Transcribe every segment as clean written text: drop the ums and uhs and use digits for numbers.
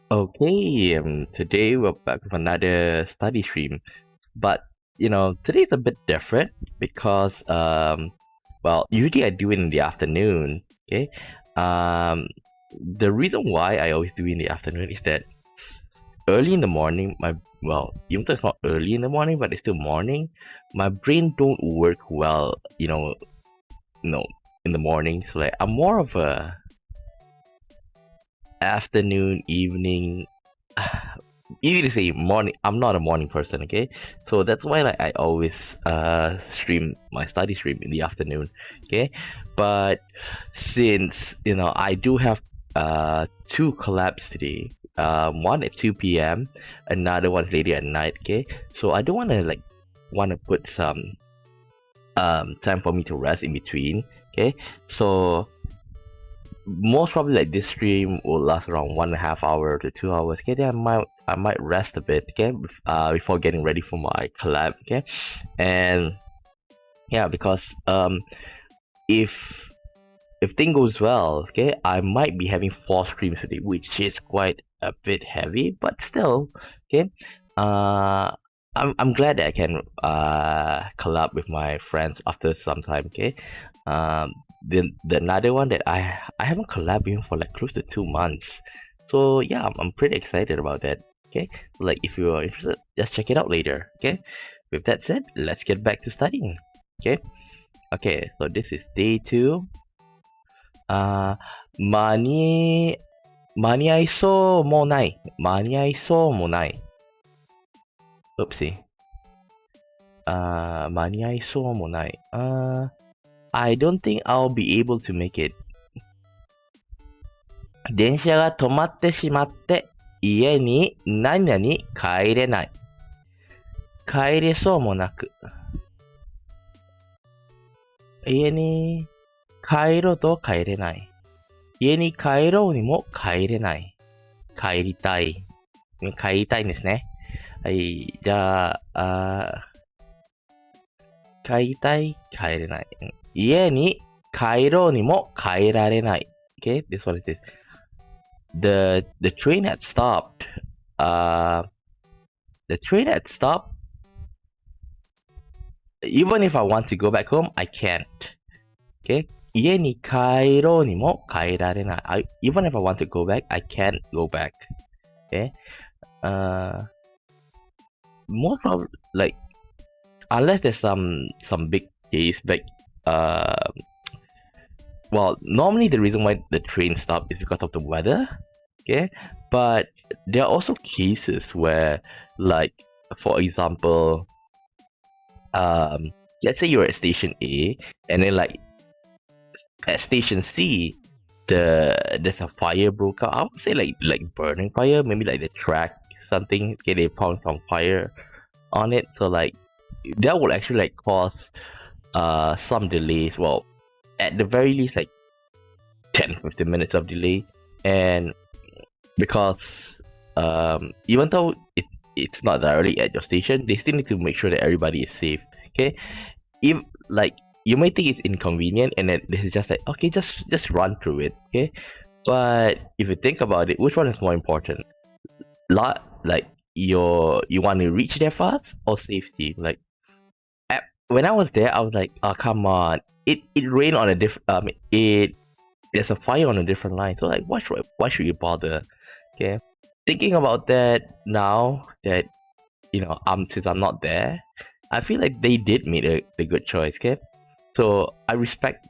Okay, today we're back with another study stream, but today's a bit different because usually I do it in the afternoon. Okay, um, the reason why I always do it in the afternoon is that early in the morning, even though it's not early in the morning, but it's still morning, my brain don't work well, no, in the morning. So like I'm more of a afternoon, evening, easy to say morning. I'm not a morning person, okay? So that's why like I always stream my study stream in the afternoon, okay? But since I do have two collabs today. One at 2 p.m. Another one later at night, okay? So I don't wanna put some time for me to rest in between, okay? So most probably like this stream will last around 1.5 hours to 2 hours. Okay, then I might rest a bit. Okay, before getting ready for my collab. Okay, and yeah, because if thing goes well, okay, I might be having 4 streams today, which is quite a bit heavy, but still, okay. I'm glad that I can collab with my friends after some time. Okay, the another one that I haven't collabed with for like close to 2 months. So yeah, I'm pretty excited about that. Okay, like if you are interested, just check it out later. Okay, with that said, let's get back to studying. Okay, so this is day 2. 間に合いそうもない。Oopsie. 間に合いそうもない。I don't think I'll be able to make it. 電車が止まってしまって家に何々帰れない。帰れそうもなく。家に帰ろうと帰れない。家に帰ろうにも帰れない。帰りたい。帰りたいんですね。はい、じゃあ、帰りたい、帰れない。家に帰ろうにも帰られない。Okay, this one is this. The train had stopped. The train had stopped. Even if I want to go back home, I can't. Okay, 家に帰ろうにも帰られない。Even if I want to go back, I can't go back. Okay, most probably like unless there's some big case like normally the reason why the train stopped is because of the weather, okay, but there are also cases where, like, for example, let's say you're at station A and then like at station C there's a fire broke out. I would say like burning fire, maybe like the track something, okay, they found some fire on it, so like that will actually like cause some delays. Well, at the very least like 10-15 minutes of delay, and because even though it's not directly at your station, they still need to make sure that everybody is safe. Okay, if like you may think it's inconvenient and then this is just like, okay, just run through it. Okay, but if you think about it, which one is more important? Like you want to reach there fast or safety? Like when I was there, I was like, oh come on, it rained on a different there's a fire on a different line, so like why should you bother? Okay, thinking about that now that since I'm not there, I feel like they did make a good choice. Okay, so I respect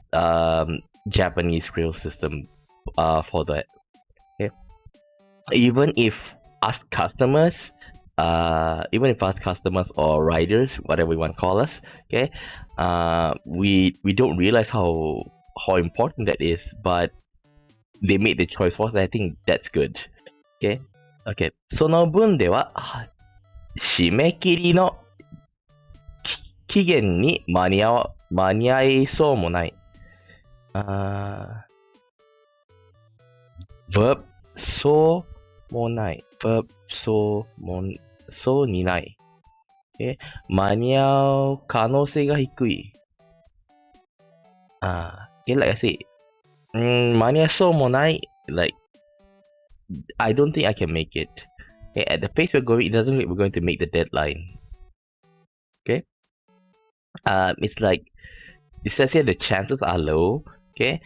Japanese rail system for that. Okay, even if us customers or riders, whatever we want to call us, okay, we don't realize how important that is, but they made the choice for us. I think that's good. Okay, その分では締め切りの期限に間に合いそうもない。verb そうもない。verb そうにない。間に合う可能性が低い。like I say, 間に合いそうもない。like I don't think I can make it. Okay, at the pace we're going, it doesn't look like we're going to make the deadline. Okay. It's like it says here the chances are low. Okay,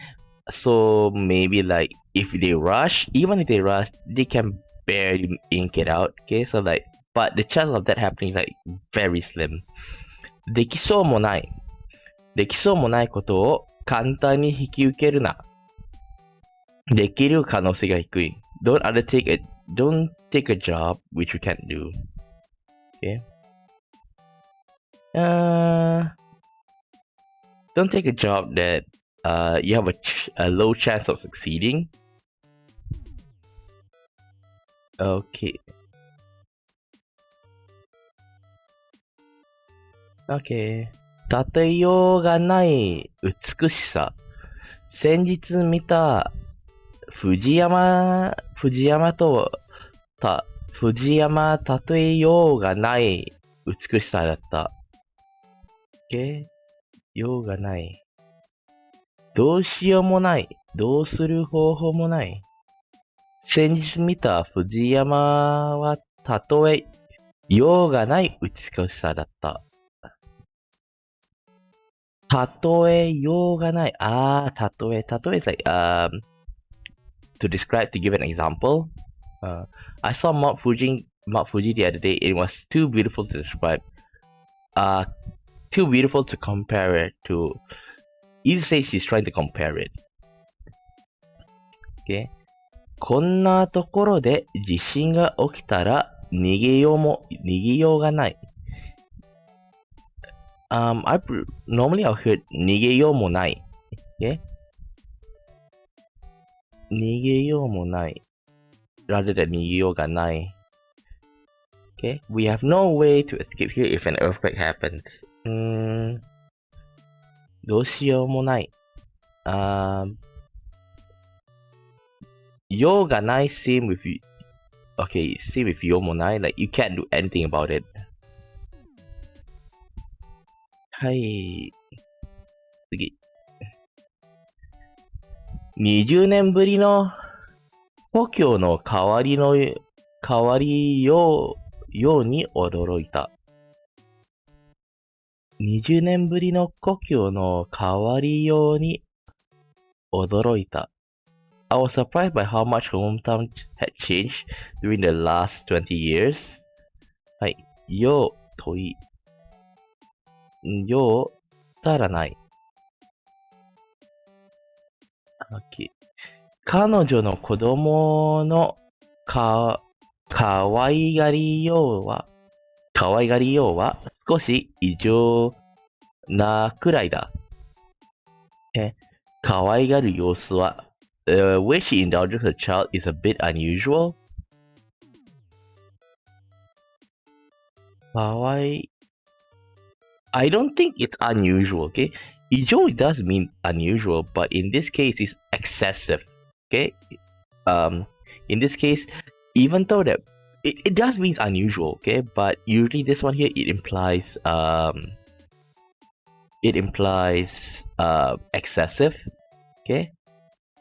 so maybe like if they rush, even if they rush, they can barely ink it out. Okay, so like, but the chance of that happening is like very slim. できそうもない。できそうもないことを簡単に引き受けるな。できる可能性が低い。Don't take a job which you can't do. Okay. Don't take a job that you have a low chance of succeeding. Okay. Okay. 例えようがない美しさ。先日見た藤山例えようがない美しさだった。ようがない。どうしようもない。どうする方法もない。先日見た藤山は例えようがない美しさだった。例えようがない。例え is like, to describe, to give an example. I saw Mount Fuji the other day. It was too beautiful to describe. Too beautiful to compare it to. You say she's trying to compare it. Okay. こんなところで地震が起きたら逃げようがない。Normally I'll hear 逃げようもない。Okay? 逃げようもない。Rather than 逃げようがない。Okay? We have no way to escape here if an earthquake happens. どうしようもない。ようがない same with you. Okay, same with ようもない. Like, you can't do anything about it. はい。次。20年ぶりの故郷の変わりように驚いた。20年ぶりの故郷の変わりように驚いた。I was surprised by how much hometown had changed during the last 20 years. はい。よう、問い。よう、足らない。Okay. 彼女の子供の可愛がりようは少し異常なくらいだ。可愛がる様子は、where she indulges her child is a bit unusual. I don't think it's unusual, okay? 異常 does mean unusual, but in this case it's excessive, okay? In this case, even though that it does mean unusual, okay? But usually this one here, it implies excessive, okay?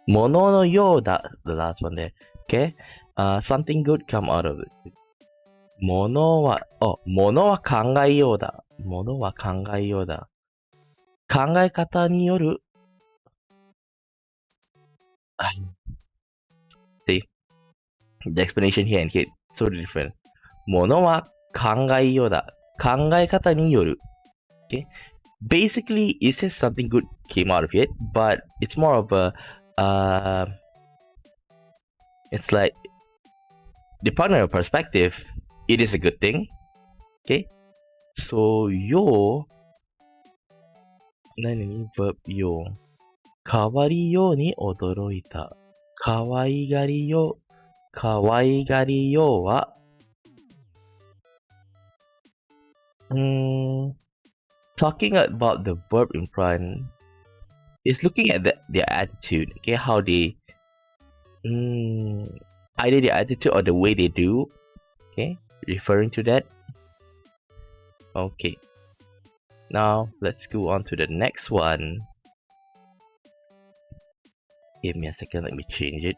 もののようだ, the last one there, okay? Something good come out of it. ものは考えようだ。ものは考えようだ。考え方による。See? The explanation here and here, totally different. ものは考えようだ。考え方による。Okay? Basically, it says something good came out of it, but it's more of a, it's like, depending on your perspective, it is a good thing. Okay? So, verb よう。変わりように驚いた。可愛がりようは、talking about the verb in front is looking at their attitude, okay, how they, either their attitude or the way they do, okay, referring to that. Okay, now let's go on to the next one. Give me a second, let me change it.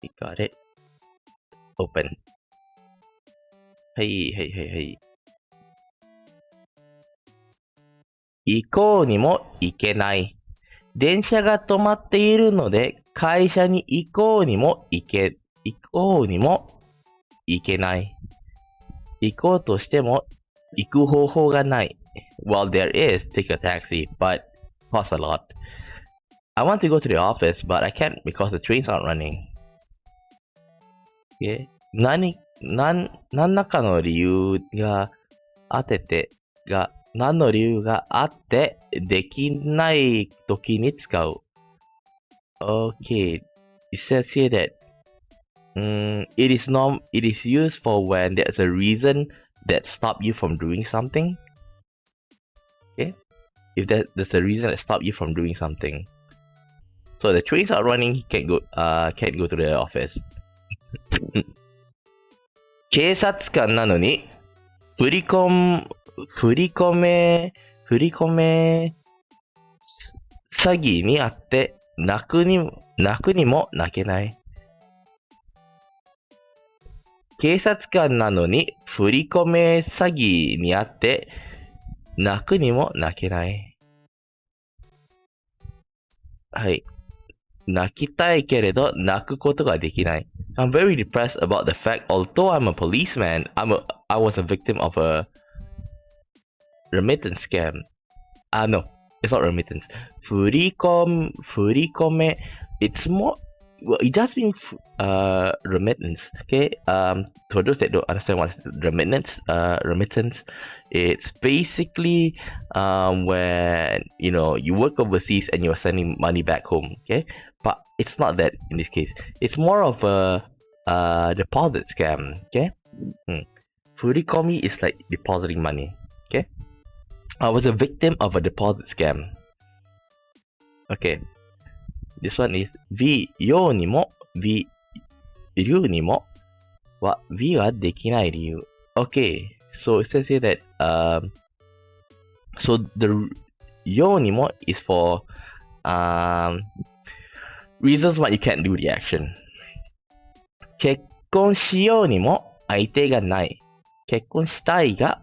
We got it. Open. はい。行こうにも行けない。電車が止まっているので、会社に行こうにも行けない。行こうとしても行く方法がない。Well, there is, take a taxi, but costs a lot. I want to go to the office, but I can't because the trains aren't running. Okay. 何らかの理由が何の理由があってできないときに使う。Okay. It says here that it is used for when there's a reason that stop you from doing something. Okay? If there's a reason that stop you from doing something. So the trains are running, he can't go to the office. 警察官なのに振り込め詐欺にあって泣くにも泣けない。警察官なのに振り込め詐欺にあって泣くにも泣けない。はい。泣きたいけれど泣くことができない。I'm very depressed about the fact, although I'm a policeman, I was a victim of a remittance scam. No, it's not remittance. 振り込め it's more, well, it does mean remittance. Okay, for those that don't understand what is remittance, it's basically when you work overseas and you're sending money back home. Okay, but it's not that in this case. It's more of a deposit scam. Okay, 振り込み is like depositing money. Okay, I was a victim of a deposit scam. Okay. This one is ようにも理由にもははできない理由。Okay, so it says here that so the ようにも is for reasons why you can't do the action. 結婚しようにも相手がない。結婚したいが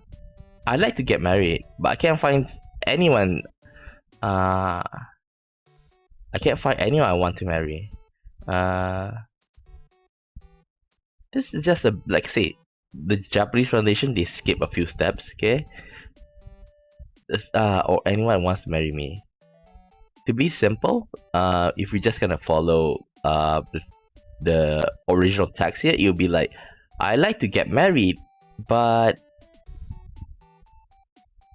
I'd like to get married, but I can't find anyone I want to marry. This is just like say the Japanese translation, they skip a few steps, okay? Or anyone wants to marry me. To be simple, if we're just gonna follow the original text here, it'll be like, I like to get married, but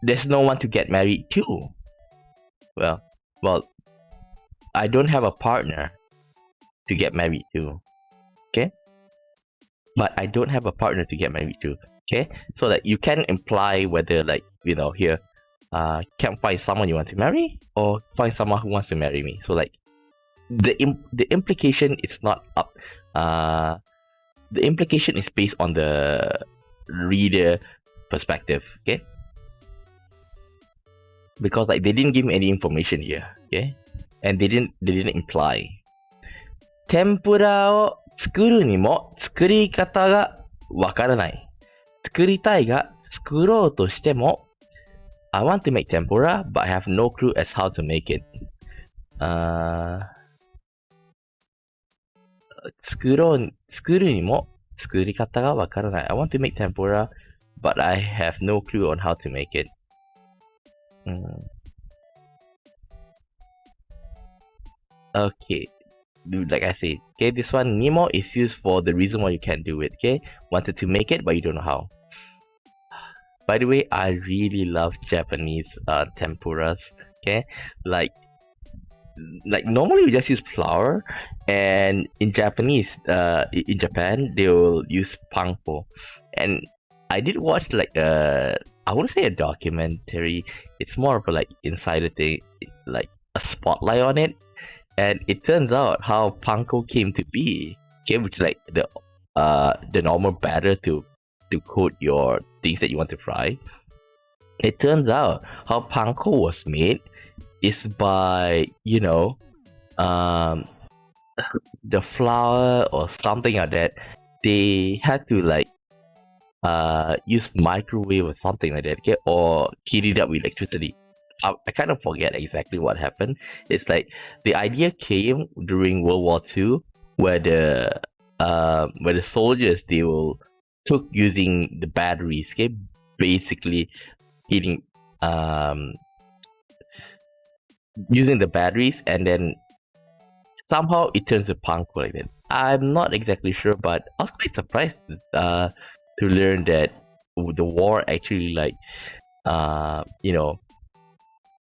there's no one to get married to. Well, I don't have a partner to get married to. Okay? But I don't have a partner to get married to. Okay? So that you can imply whether here can find someone you want to marry or find someone who wants to marry me. So the implication is not up. The implication is based on the reader perspective. Okay? Because they didn't give me any information here. Okay? And they didn't imply. 天ぷらを作るにも作り方がわからない。作りたいが作ろうとしても I want to make tempura, but I have no clue as how to make it. 作るにも作り方がわからない。I want to make tempura, but I have no clue on how to make it. Okay, like I said, okay, this one, Nemo is used for the reason why you can't do it, okay? Wanted to make it, but you don't know how. By the way, I really love Japanese tempuras, okay? Like normally we just use flour, and in Japanese, in Japan, they will use panko. And I did watch I wouldn't say a documentary, it's more of a insider thing, like a spotlight on it. And it turns out how panko came to be, okay, which is the normal batter to coat your things that you want to fry. It turns out how panko was made is by the flour or something like that, they had to like use microwave or something like that, okay, or heat it up with electricity. I kind of forget exactly what happened. It's like the idea came during World War II, where the soldiers they will took using the batteries, okay, basically eating using the batteries, and then somehow it turns to panko like that. I'm not exactly sure, but I was quite surprised to learn that the war actually like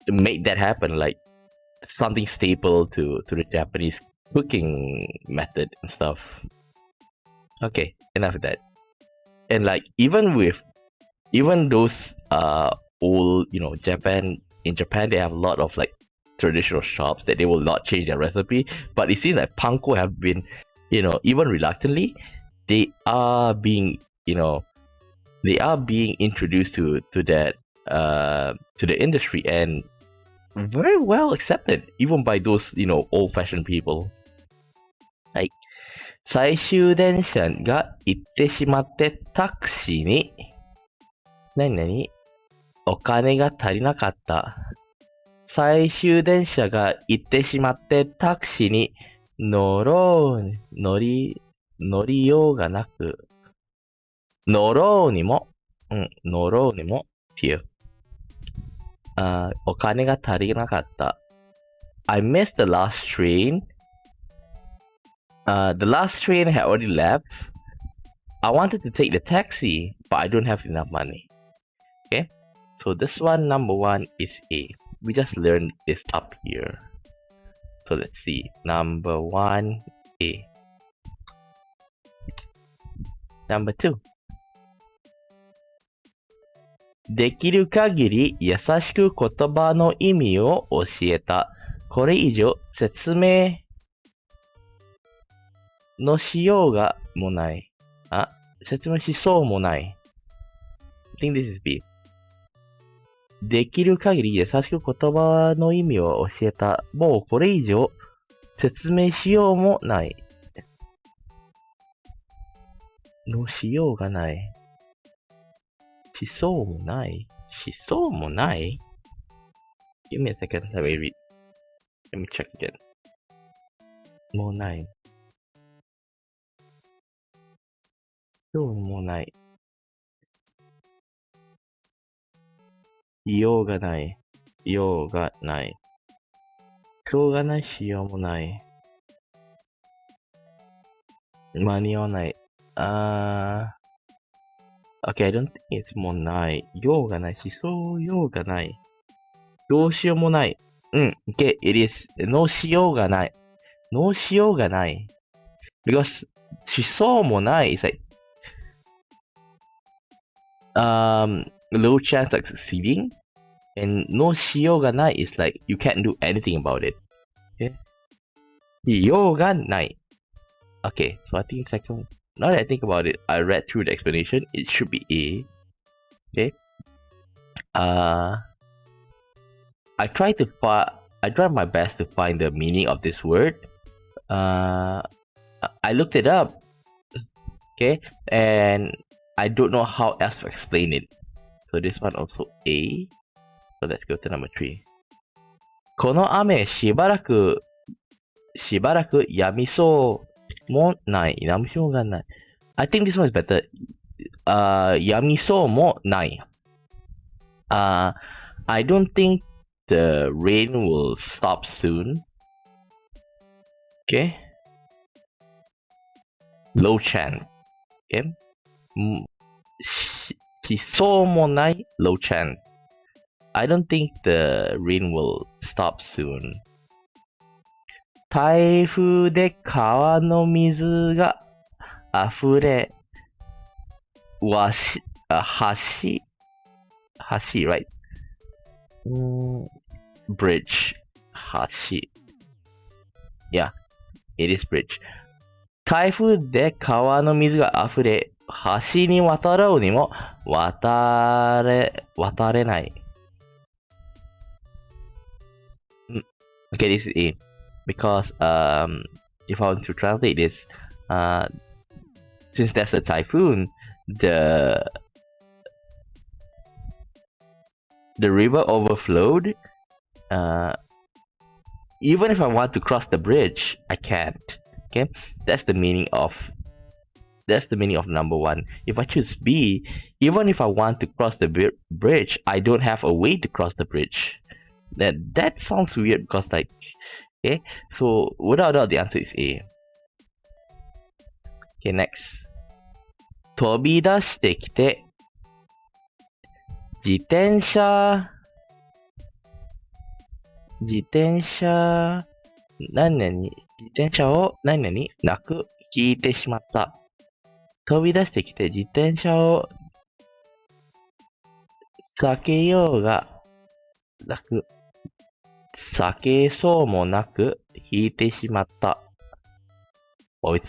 made that happen, like something staple to the Japanese cooking method and stuff. Okay, enough of that. And like even those old Japan, in Japan they have a lot of like traditional shops that they will not change their recipe, but it seems like panko have been even reluctantly they are being introduced to that to the industry, and very well accepted even by those old-fashioned people. はい。最終電車が行ってしまってタクシーに何お金が足りなかった。最終電車が行ってしまってタクシーに乗りようがなく、乗ろうにも here. お金が足りなかった。I missed the last train. The last train had already left. I wanted to take the taxi, but I don't have enough money. Okay, so this one, number one, is A. We just learned this up here. So let's see. Number one, A. Number two. できる限り優しく言葉の意味を教えた。これ以上説明のしようがもない。説明しそうもない。I think this is B. できる限り優しく言葉の意味を教えた。もうこれ以上説明しようもない。のしようがない。しそうもない。しそうもない Give me a second. Let me read. Let me check again. もうない。そうもない。ようがない。ようがない。しょうがないしようもない。間に合わない。Okay, I don't think it's もない。ようがない。しそうようがない。どうしようもない。Okay, it is のしようがない。のしようがない。Because しそうもない is like low chance of succeeding, and no しようがない is like you can't do anything about it. Okay? しようがない。Okay, so I think second. Now that I think about it, I read through the explanation. It should be A. Okay. I tried my best to find the meaning of this word. I looked it up. Okay, and I don't know how else to explain it. So this one also A. So let's go to number 3. この雨しばらく止みそうもない。止みそうがない。I think this one is better. 止みそうもない。I don't think the rain will stop soon. Okay. Low chance. Okay. しそうもない low chance. I don't think the rain will stop soon. 台風で川の水が溢れ、橋、right? Bridge, 橋. Yeah, it is bridge. 台風で川の水が溢れ、橋に渡ろうにも渡れない。Okay, this is A. Because if I want to translate this, since there's a typhoon, the river overflowed. Even if I want to cross the bridge, I can't. Okay, that's the meaning of number one. If I choose B, even if I want to cross the bridge, I don't have a way to cross the bridge. That sounds weird because like, okay, so without doubt the answer is A. Okay, next. 飛び出してきて、自転車、自転車を何々なく引いてしまった。飛び出してきて自転車を避けようがなく、避けそうもなく引いてしまった。Oh, I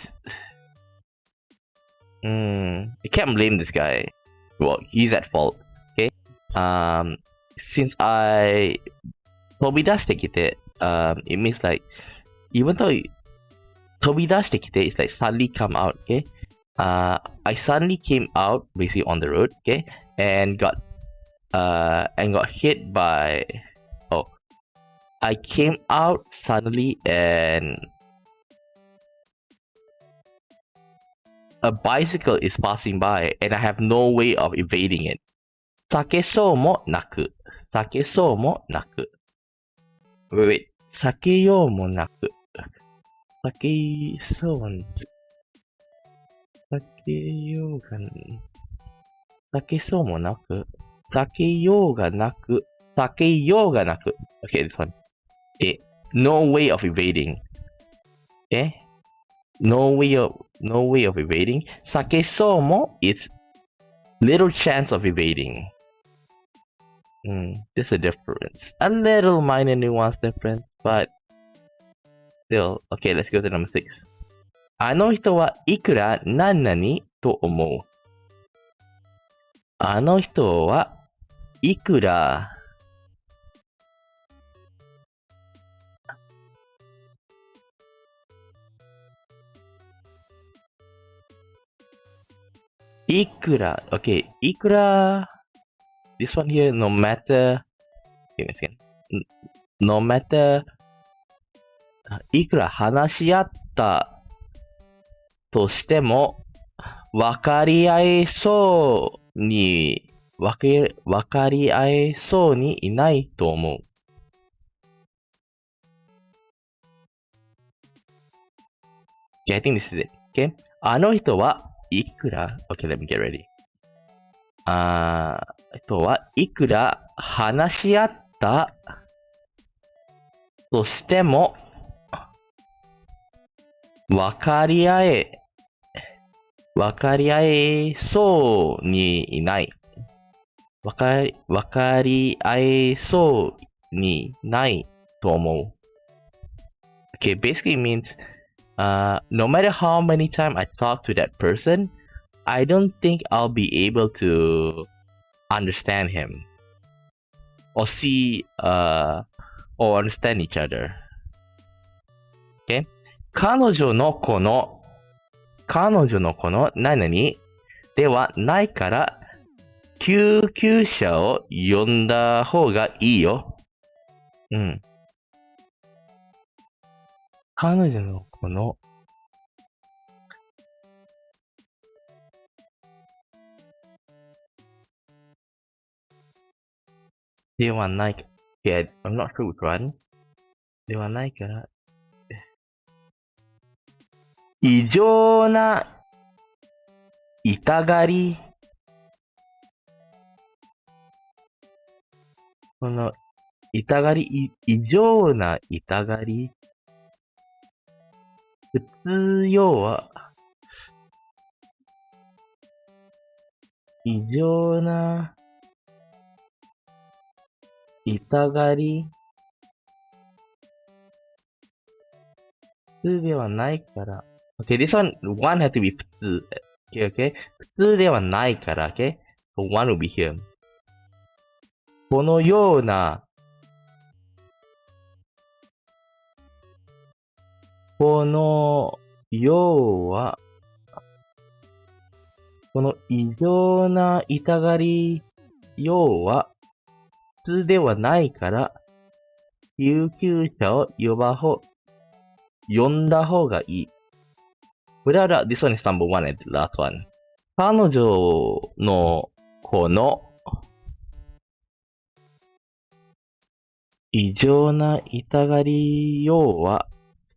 can't blame this guy. Well, he's at fault. Okay. Since I 飛び出してきて, it means like, even though 飛び出してきて, it's like suddenly come out, okay? I suddenly came out basically on the road, okay? And got hit by, I came out suddenly and a bicycle is passing by and I have no way of evading it. 避けそうもなく. Wait. 避けようもなく。避けそうもなく。避けようがなく。避けそうもなく。避けようがなく。避けようがなく。Okay, this one. No way of evading. Okay? No way of evading. 避けそうも is little chance of evading. There's a difference. A little minor nuance difference, but still. Okay, let's go to number 6. あの人はいくら何々と思う。あの人はいくらokay, いくら this one here, no matter, give me a second. No matter, いくら話し合ったとしても、分かり合えそうにいないと思う。Okay, I think this is it. Okay? あの人はいくら Okay, let me get ready. 人はいくら話し合ったとしても分かり合えそうにいない。分かり合えそうにないと思う。Okay, basically means, no matter how many times I talk to that person, I don't think I'll be able to understand him or see or understand each other. Okay? 彼女の子の何々ではないから救急車を呼んだ方がいいよ。彼女の子のではないか。Yeah, I'm not sure which one. ではないから。異常な痛がり。この痛がり、異常な痛がり。普通要は、異常な痛がり。普通ではないから。Okay, this one has to be 普通。Okay? 普通ではないから。Okay? So one will be here. このようなこの要は、この異常な痛がり要は普通ではないから、救急車を呼んだ方がいい。Without this one is number one and the last one. 彼女のこの異常な痛がりようは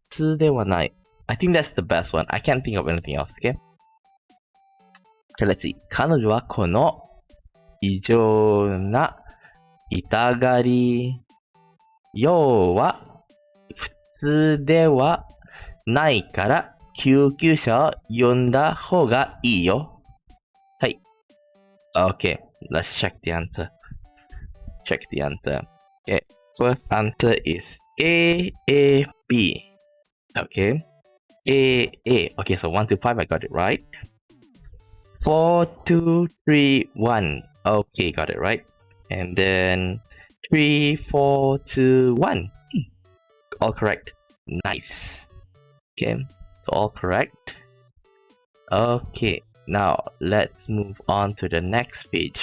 普通ではない。I think that's the best one. I can't think of anything else, okay? So let's see. 彼女はこの異常な痛がりようは普通ではないから救急車を呼んだ方がいいよ。はい。Okay, let's check the answer. Check the answer. Okay, first answer is A, A, B. Okay. A, A. Okay, so 1 to 5, I got it right. 4, 2, 3, 1. Okay, got it right. And then 3, 4, 2, 1. All correct. Nice. Okay, so all correct. Okay, now let's move on to the next page.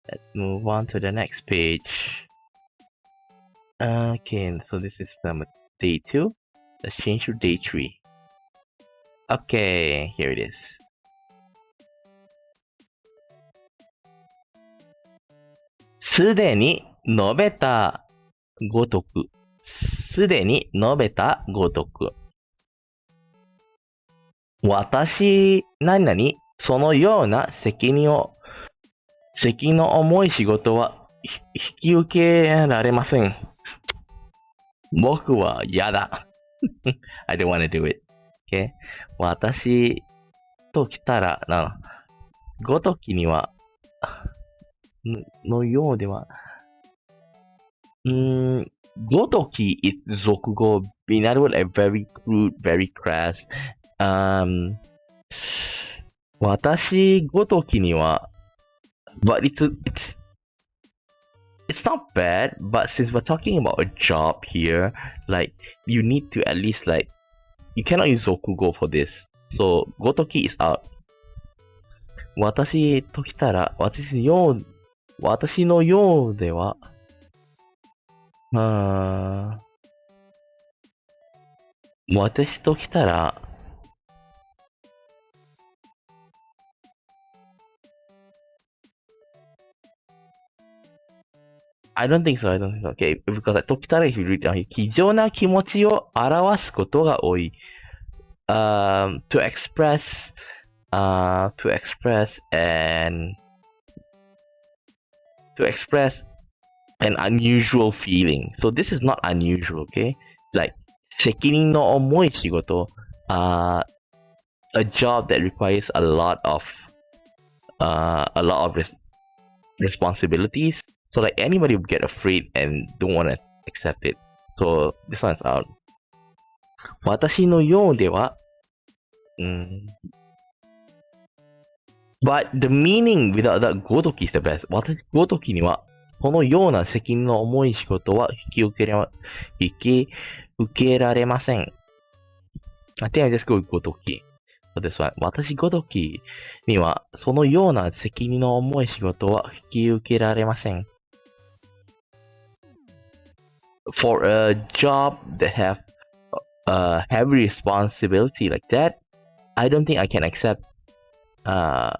Let's move on to the next page. Okay, so this is day 2. Let's change to day 3. Okay, here it is. すでに述べたごとく。すでに述べたごとく。私、何々、そのような責任の重い仕事は引き受けられません。僕は嫌だ。I don't want to do it. Okay? 私と来たら、ごときには、のようでは、ごとき is 俗語。In other words, very crude, very crass. 私ごときには、but it's not bad, but since we're talking about a job here, like, you need to at least, like, you cannot use 俗語 for this. So, ごとき is out. 私と来たら、私のようでは、私と来たら、I don't think so. Okay, because ときたら if you read down here, 非常な気持ちを表すことが多い。To express an unusual feeling. So this is not unusual, okay? Like, 責任の重い仕事, a job that requires a lot of responsibilities. So like anybody would get afraid and don't want to accept it. So this one's out. 私のようでは, but the meaning without that ごとき is the best. 私ごときには、そのような責任の重い仕事は引き受けられません。I think I just go with ごとき。So this one. 私ごときには、そのような責任の重い仕事は引き受けられません。For a job that have heavy responsibility like that, I don't think I can accept. I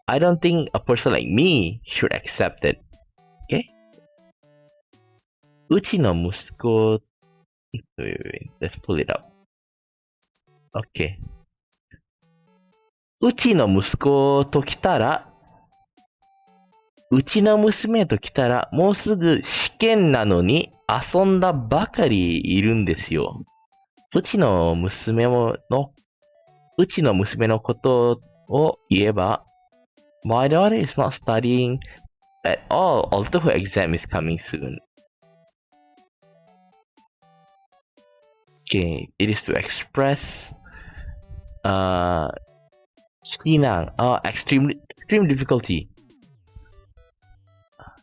don't think a person like me should accept it. Okay? うちの息子 wait, let's pull it up. Okay. うちの息子と来たら、うちの娘と来たら、もうすぐ試験なのに遊んだばかりいるんですよ。うちの娘のことを言えば、My daughter is not studying at all, although her exam is coming soon. Okay, it is to express非難, extreme difficulty.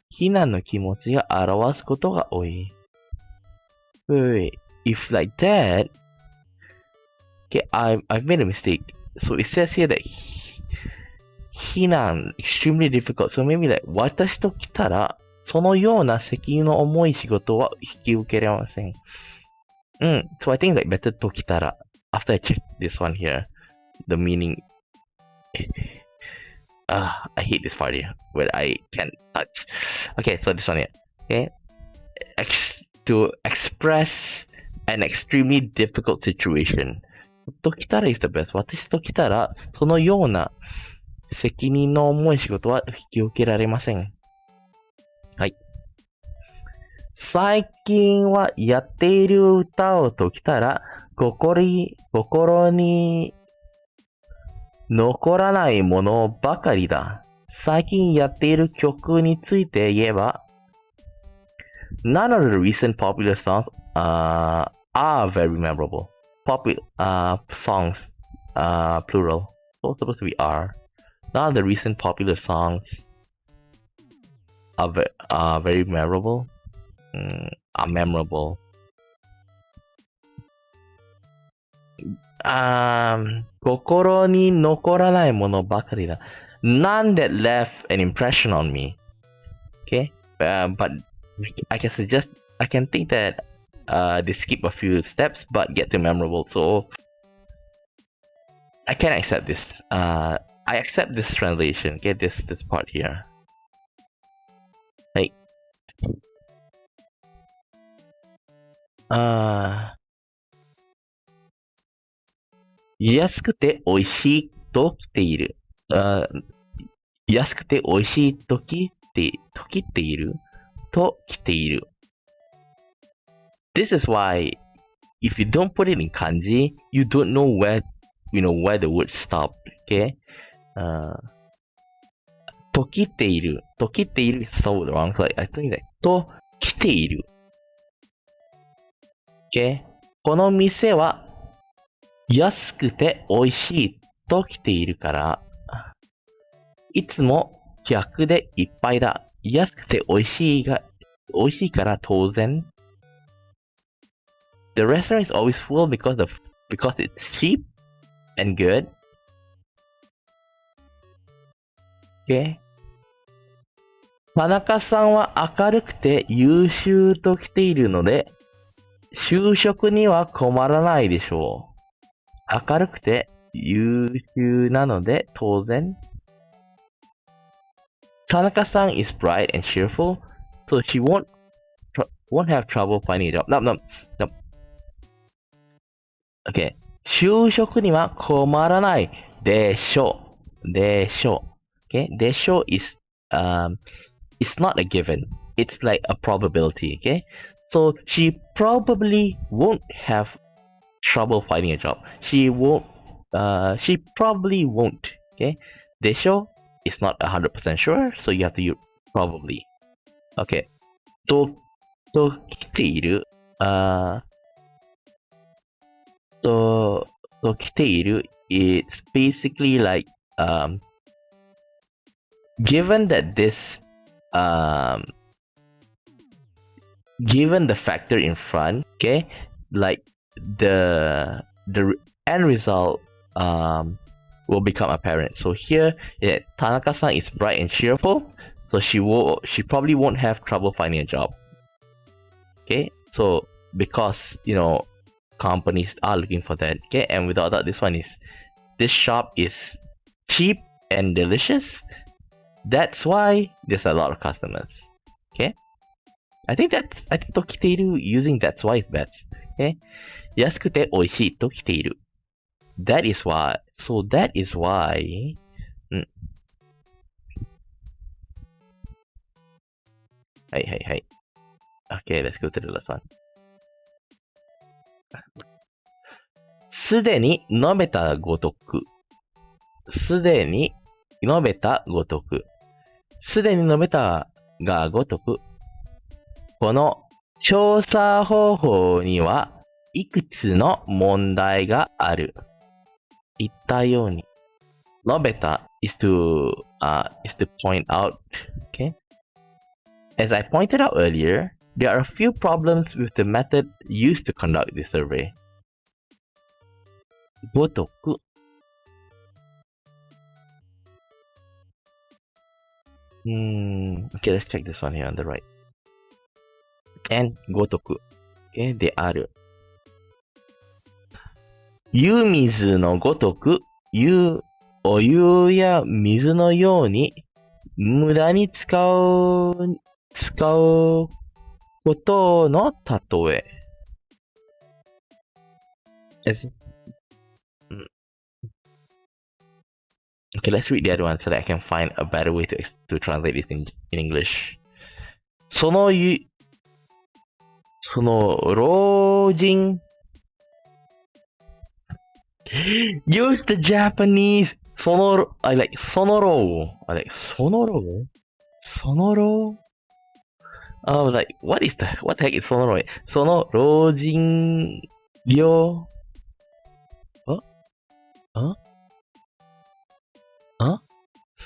非難の気持ちが表すことが多い。Wait, if like that, Okay, I've made a mistake. So it says here that非難 extremely difficult. So maybe like 私と来たらそのような責任の重い仕事は引き受けられません。So I think like better と来たら after I check this one here, the meaning. I hate this part here where I can't touch. Okay, so this one here. Okay, to express an extremely difficult situation. と来たら is the best. 私と来たらそのような責任の重い仕事は引き受けられません。はい。最近はやっている歌をときたら心に残らないものばかりだ。最近やっている曲について言えば None of the recent popular songs are very memorable. Songs, plural. So it's supposed to be are. None of the recent popular songs are very memorable. Are memorable. 心に残らないものばかりだ。None that left an impression on me. Okay? But I can think that they skip a few steps but get to memorable. So I can accept this. I accept this translation. Okay, this part here. はい。安くて美味しいと来ている。安くて美味しいと来ていると来ている。This is why if you don't put it in kanji, you don't know where the word stop. Okay? と来ている is so wrong. So I think that と来ている。Okay? この店は安くて美味しいと来ているから、いつも客でいっぱいだ。安くて美味しいから当然。The restaurant is always full because it's cheap and good. Okay. 田中さんは明るくて優秀と来ているので、就職には困らないでしょう。明るくて優秀なので当然。Tanaka-san is bright and cheerful, so she won't have trouble finding a job. No. Okay. 就職には困らないでしょう。Okay. でしょう is it's not a given. It's like a probability. Okay. So she probably won't have trouble finding a job. She probably won't. Okay. でしょis not 100% sure, so you have to use probably. Okay. と来ている。と来ている it's basically like given that this given the factor in front, okay, like the end result will become apparent. So here, Tanaka-san is bright and cheerful, so she probably won't have trouble finding a job. Okay, so because companies are looking for that. Okay, and without that, this shop is cheap and delicious. That's why there's a lot of customers. Okay, I think Tokiteiru using that's why is best. Okay, 安くて美味しいと来ている。That is why. So that is why. Hey. Okay, let's go to the last one. すでに述べたごとく。すでに述べたがごとく。この調査方法にはいくつの問題がある。言ったように。述べた is to point out. Okay? As I pointed out earlier, there are a few problems with the method used to conduct this survey. ごとく。Okay, let's check this one here on the right. And ごとく。Okay, である。湯水のごとく、お湯や水のように、無駄に使うことの例え。Okay, let's read the other one so that I can find a better way to translate this in English. その老人 Use the Japanese I like その老 I like その老 Oh, like what the heck is その老その老人病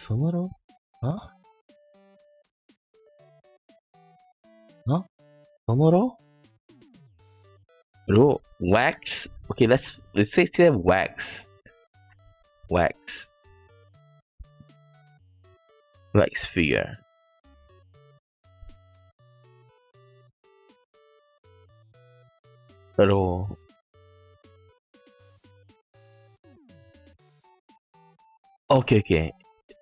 その老その老wax? Okay, let's say wax. Wax figure. Raw. Okay.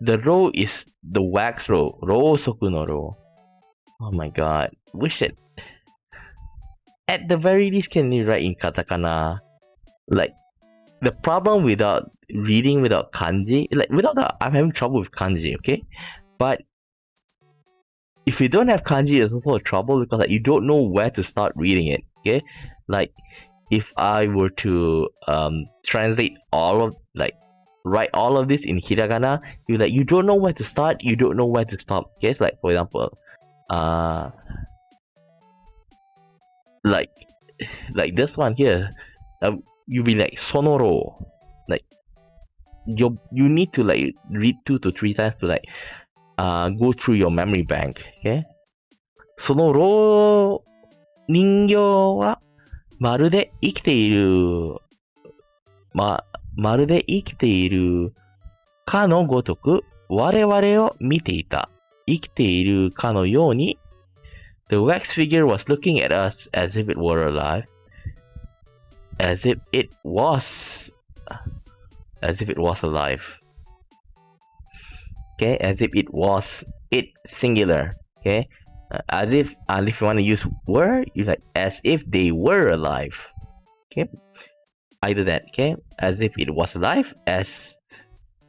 The row is the wax row. Rosoku no row. Oh my god. Wish it. At the very least, can you write in katakana? Like, the problem without reading without kanji, I'm having trouble with kanji, okay? But if you don't have kanji, there's also a trouble because like, you don't know where to start reading it, okay? Like, if I were to translate write all of this in hiragana, you don't know where to start, you don't know where to stop. Okay, so like for example, like this one here, you'll be like sonoro, like you need to like read 2 to 3 times to like go through your memory bank. Okay, その老人形はまるで生きているかのごとく我々を見ていた。生きているかのように The wax figure was looking at us as if it were alive. As if it was alive. Okay, as if it was it singular. Okay, as if you want to use were, you like as if they were alive. Okay, either that. Okay, as if it was alive, as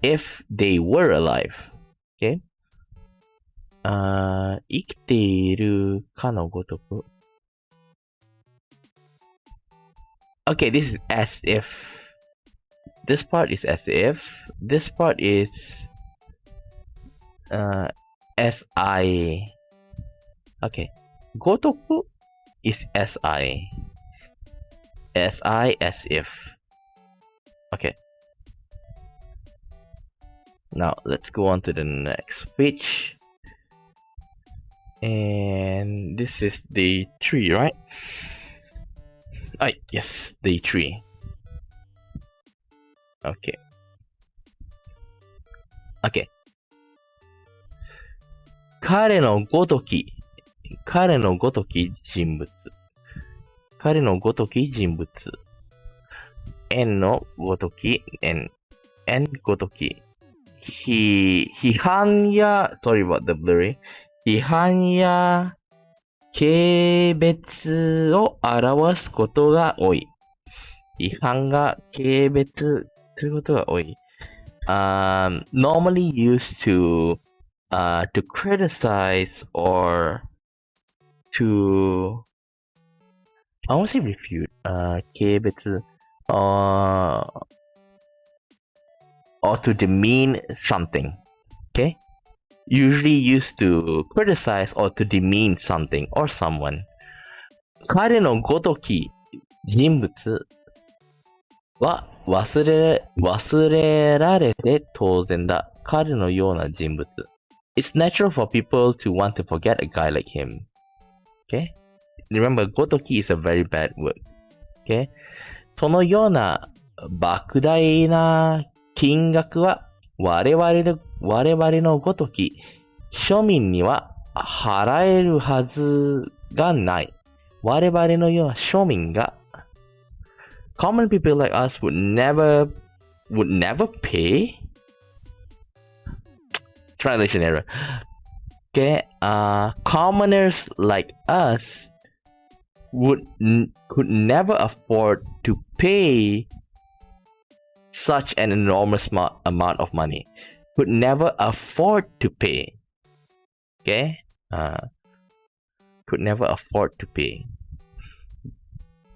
if they were alive. Okay. 生きているかのごとく。Okay, this is as if. This part is as if. This part is si. Okay. ごとく is si. Si as if. Okay. Now let's go on to the next page. And this is day 3, right? Yes, day 3. Okay.彼のごとき人物。N のごとき、N ごとき。批判や、sorry about the blurry。批判や軽蔑を表すことが多い。批判が軽蔑することが多い。Normally used to criticize or to I won't say refute. 軽蔑or to demean something. Okay? Usually used to criticize or to demean something or someone. 彼のごとき人物は忘れられて当然だ。彼のような人物。It's natural for people to want to forget a guy like him. Okay? Remember, ごとき is a very bad word. Okay? そのような莫大な金額は我々のごとき庶民には払えるはずがない。我々のような庶民が common people like us would never pay. Translation error. Okay, commoners like us could never afford to pay such an enormous amount of money. Could never afford to pay. Okay, could never afford to pay.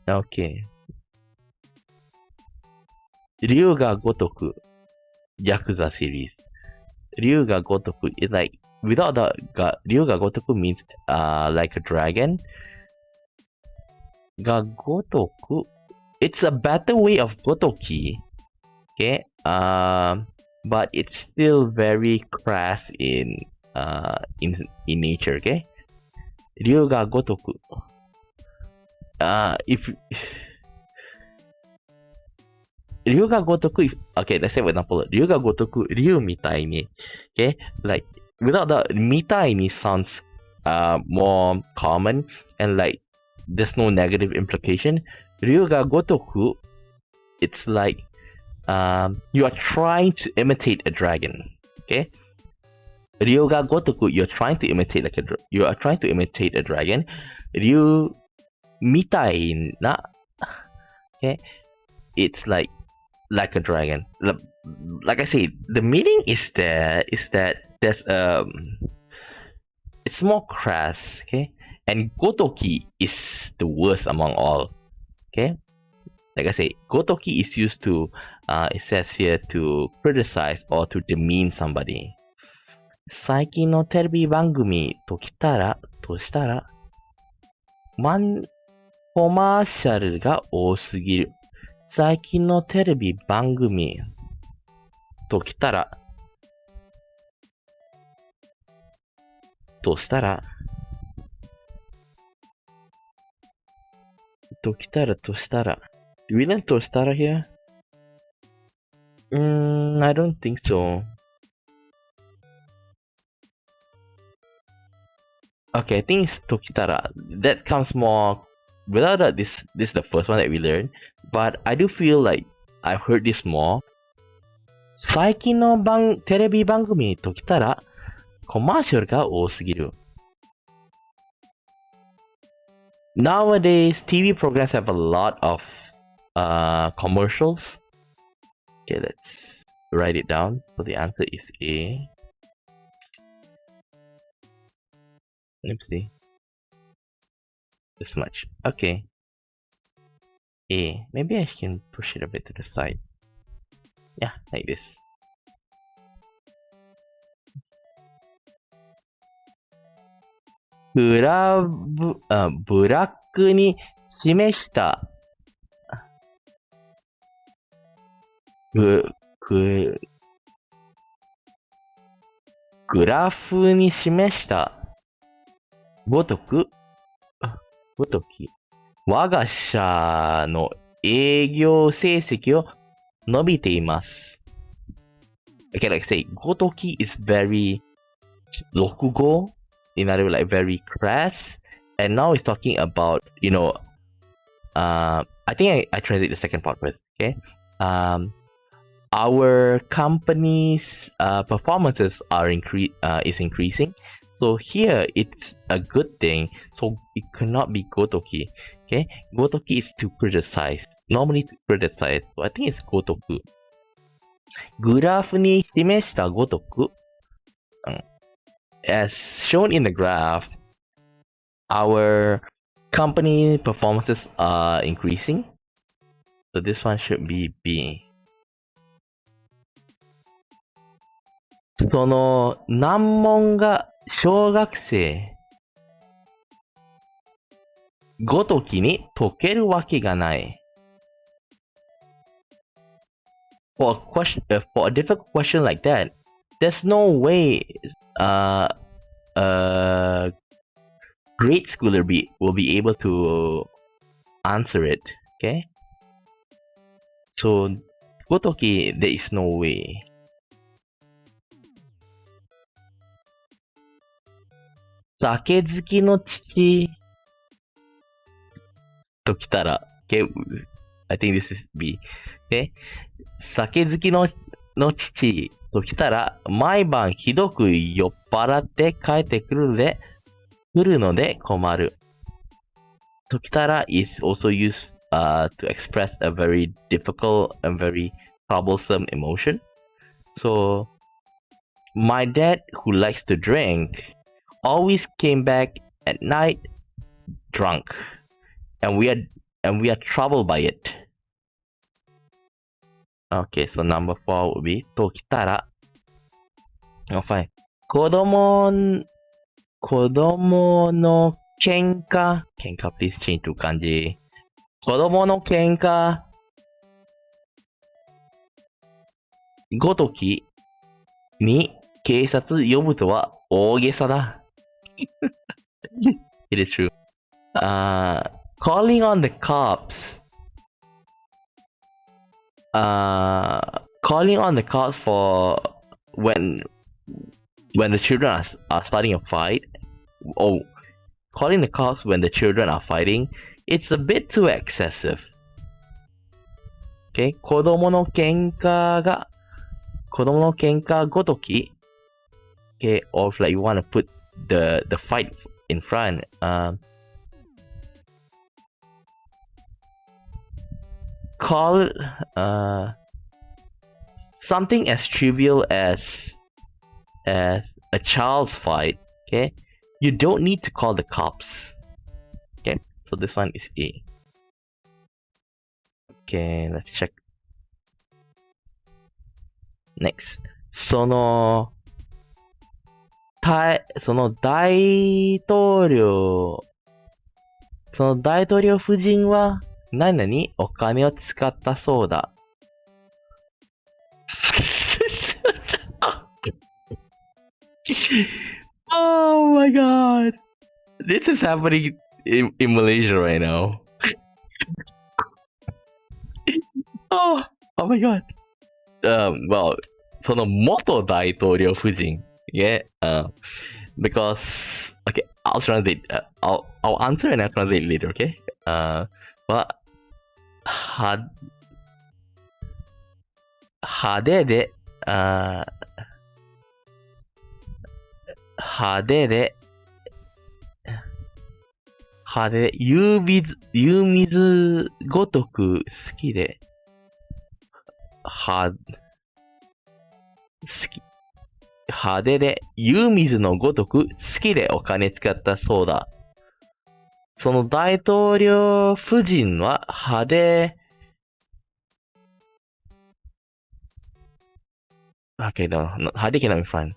Okay. 龍が如く Yakuza series. 龍が如く is like without the 龍が如く means like a dragon. が如く it's a better way of gotoki. Okay. But it's still very crass in nature. Okay. 龍が如く if 龍が如く okay, let's say for example 龍が如く龍みたいに okay, like without the みたいに sounds more common and like there's no negative implication. 龍が如く it's like you are trying to imitate a dragon. Okay, 龍が如く you're trying to imitate a dragon. 龍みたいな okay, it's like a dragon. Like I say, the meaning is that there's it's more crass, okay? And gotoki is the worst among all. Okay? Like I say, gotoki is used to it says here to criticize or to demean somebody. 最近のテレビ番組としたらコマーシャルが多すぎる。最近のテレビ番組としたらDo we learn Tostara here? I don't think so. Okay, I think it's Tokitara. That comes more. Without that, this is the first one that we learned. But I do feel like I've heard this more. 最近のテレビ番組ときたらコマーシャルが多すぎる。Nowadays, TV programs have a lot of commercials. Okay, let's write it down. So the answer is A. Let's see. This much. Okay. A. Maybe I can push it a bit to the side. Yeah, like this.ブラックに示したグラフに示したごとき我が社の営業成績を伸びています。Okay, like I say, ごとき is very 俗語 in other way, like very crass. And now it's talking about, I think I translate the second part first, okay? Our company's performances is increasing. So here it's a good thing. So it cannot be gotoki. Okay, gotoki is to criticize. Normally to criticize. So I think it's gotoku. グラフに示したごとく as shown in the graph, our company performances are increasing. So this one should be B. その難問が小学生ごときに解けるわけがない。For a difficult question like that, there's no way grade schooler will be able to answer it. Okay? So, ごとき there is no way. 酒好きの父ときたら、okay, I think this is B. Okay? 酒好きの父ときたら、毎晩ひどく酔っ払って帰ってくるので困る。ときたら is also used to express a very difficult and very troublesome emotion. So, my dad, who likes to drink, always came back at night drunk, and we are troubled by it. Okay, so number 4 would be ときたら。5. 子供の喧嘩 please change to 漢字。子供の喧嘩ごときに警察呼ぶとは大げさだ。It is true. Calling on the cops. Calling on the cops for when the children are starting a fight. Oh, calling the cops when the children are fighting. It's a bit too excessive. Okay, 子供の喧嘩ごとき okay, or if like you want to put the fight in front, call something as trivial as a child's fight. Okay, you don't need to call the cops. Okay, so this one is A. Okay, let's check. Next. その大統領夫人は何々お金を使ったそうだ。Oh my god. This is happening in Malaysia right now. Oh my god. Well, その元大統領夫人 yeah, because okay, I'll translate. I'll answer and I'll translate later. Okay. But 派手で湯水ごとく好きで派手で湯水のごとく好きでお金使ったそうだ。その大統領夫人は派手派手cannot be fun.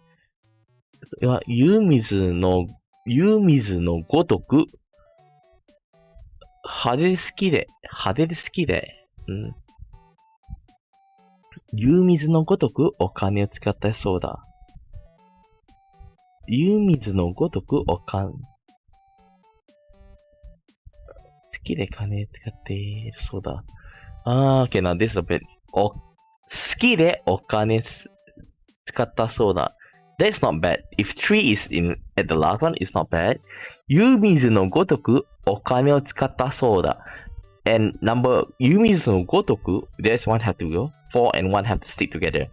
湯水のごとく派手で好きで、湯水のごとくお金を使ったそうだ。湯水のごとく好きで金使っているそうだ。Okay, now this is a bit. 好きでお金使ったそうだ。That's not bad. If tree is at the last one, it's not bad. 湯水のごとくお金を使ったそうだ。And湯水のごとく there's one have to go. 4 and 1 have to stick together.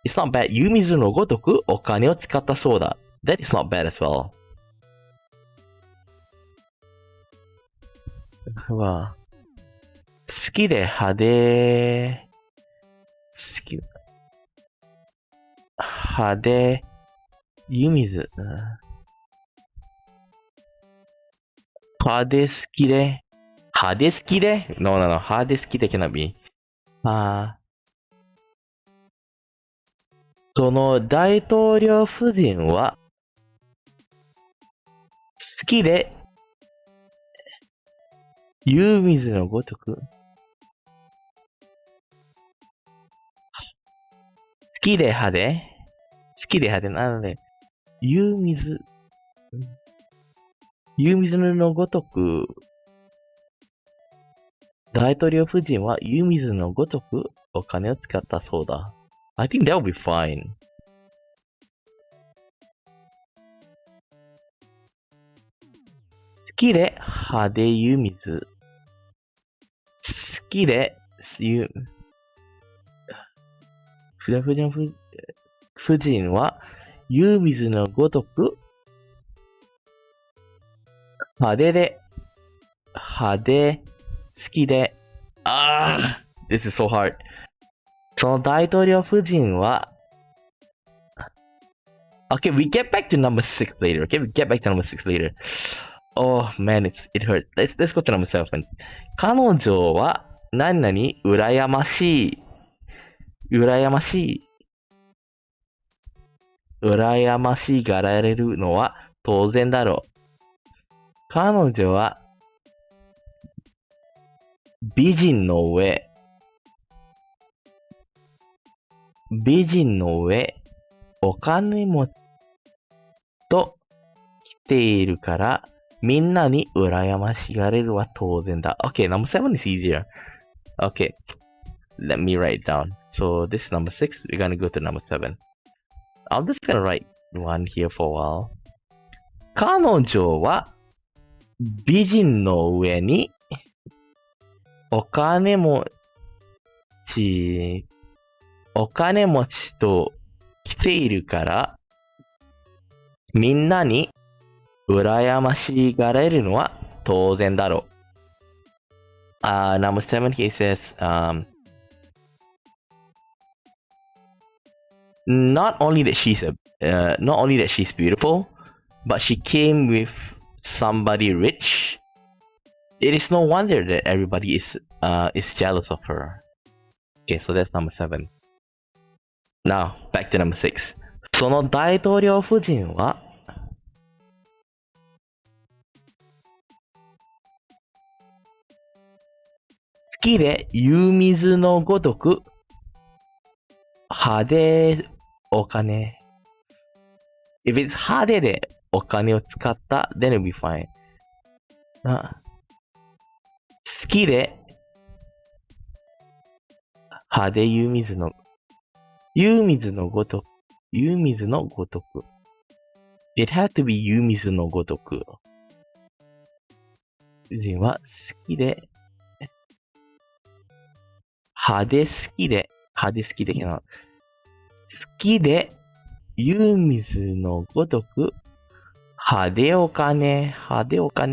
It's not bad. 湯水のごとくお金を使ったそうだ。That is not bad as well. 好きで派手湯水派手好きで No,派手好きで cannot be. その大統領夫人は好きで湯水のごとく好きで派手なので湯水のごとく大統領夫人は湯水のごとくお金を使ったそうだ。I think that will be fine. 好きで派手湯水。好きで夫人は湯水のごとく派手好きでthis is so hard. その大統領夫人はOkay, we get back to number 6 later. Okay, we get back to number 6 later. Oh man, it hurt. Let's go to number 7. 彼女は何々羨ましがられるのは当然だろう。彼女は美人の上、お金持ちと来ているから、みんなに羨ましがれるは当然だ。Okay, number 7 is easier. Okay, let me write it down. So this is number 6. We're gonna go to number 7. I'm just gonna write one here for a while. 彼女は美人の上にお金持ちと来ているから、みんなに羨ましがれるのは当然だろう。Number 7 he says, not only that she's beautiful, but she came with somebody rich. It is no wonder that everybody is jealous of her. Okay, so that's number 7. Now, back to number 6. その大統領夫人は好きで湯水のごとく派手お金。If it's 派手でお金を使った、then it'll be fine. 好きで派手湯水のごとく。It had to be 湯水のごとく。夫人は好きで派手好きで湯水のごとく派手お金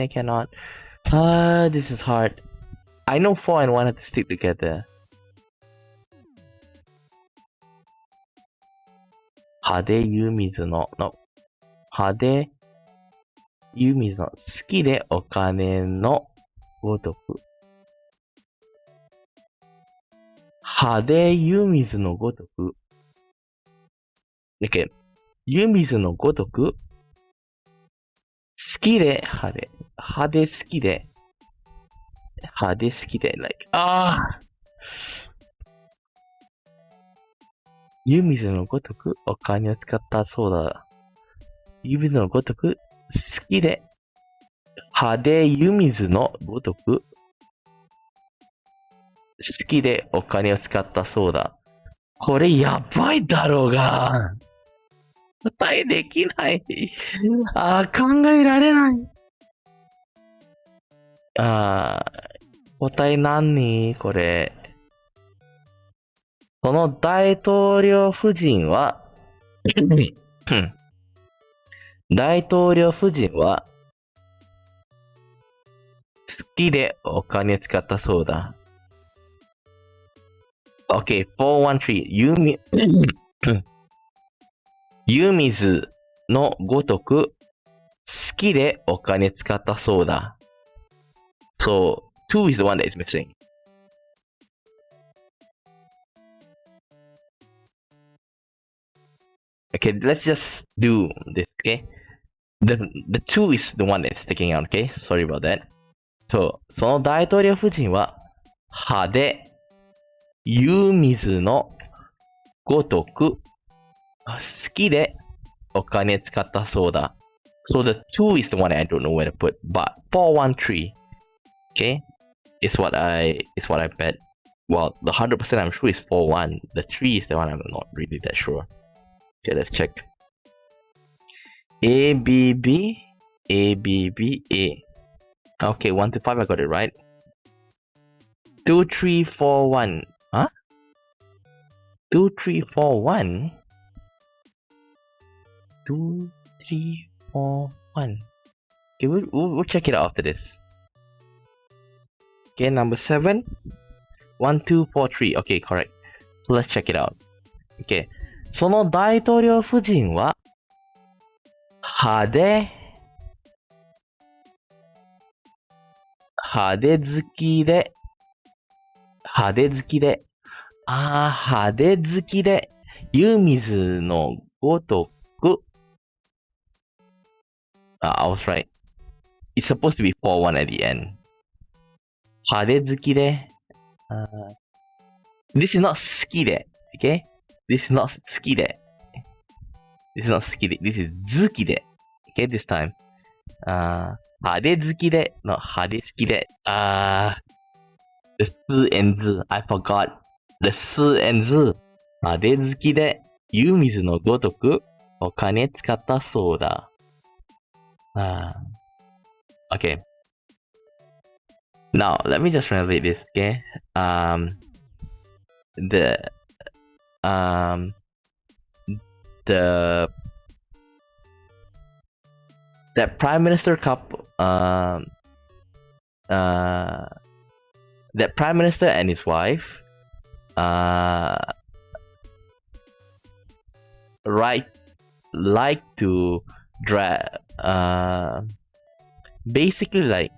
cannot. This is hard. I know 4 and 1 have to stick together. 派手湯水の好きでお金のごとく派手湯水のごとく。Okay. 湯水のごとく。好きで派手好きで。like, 湯水のごとくお金を使ったそうだ。湯水のごとく好きで。派手湯水のごとく好きでお金を使ったそうだ。これやばいだろうが。答えできない。考えられない。答え何これ。その大統領夫人は好きでお金を使ったそうだ。Okay, 413. 湯水のごとく好きでお金使ったそうだ。So, 2 is the one that is missing. Okay, let's just do this, okay? The 2 is the one that's sticking out, okay? Sorry about that. So, その大統領夫人は派手湯水のごとく好きでお金使ったそうだ。So the 2 is the one I don't know where to put. But 413. Okay? is what I bet. Well, the 100% I'm sure is 4-1. The 3 is the one I'm not really that sure. Okay, let's check. A, B, B, A, B, B, A. Okay, 1 to 5, I got it right. 2, 3, 4, 1. Huh? 2, 3, 4, 1? 2, 3, 4, 1. Okay, we'll check it out after this. Okay, number 7. 1, 2, 4, 3. Okay, correct. So let's check it out. Okay. その大統領夫人は派手好きで、派手好きで、湯水のごとく。I was right. It's supposed to be 4-1 at the end. 派手好きで、This is not 好きで、okay? This is not 好きで。This is not 好きで。This is 好きで。Okay, this time. 派手好きで、no, 派手好きで。The す and ず。I forgot. The す and ず。派手好きで、湯水のごとく、お金使ったそうだ。Okay. Now, let me just translate this, okay? That prime minister couple, that prime minister and his wife, like to drag, basically like,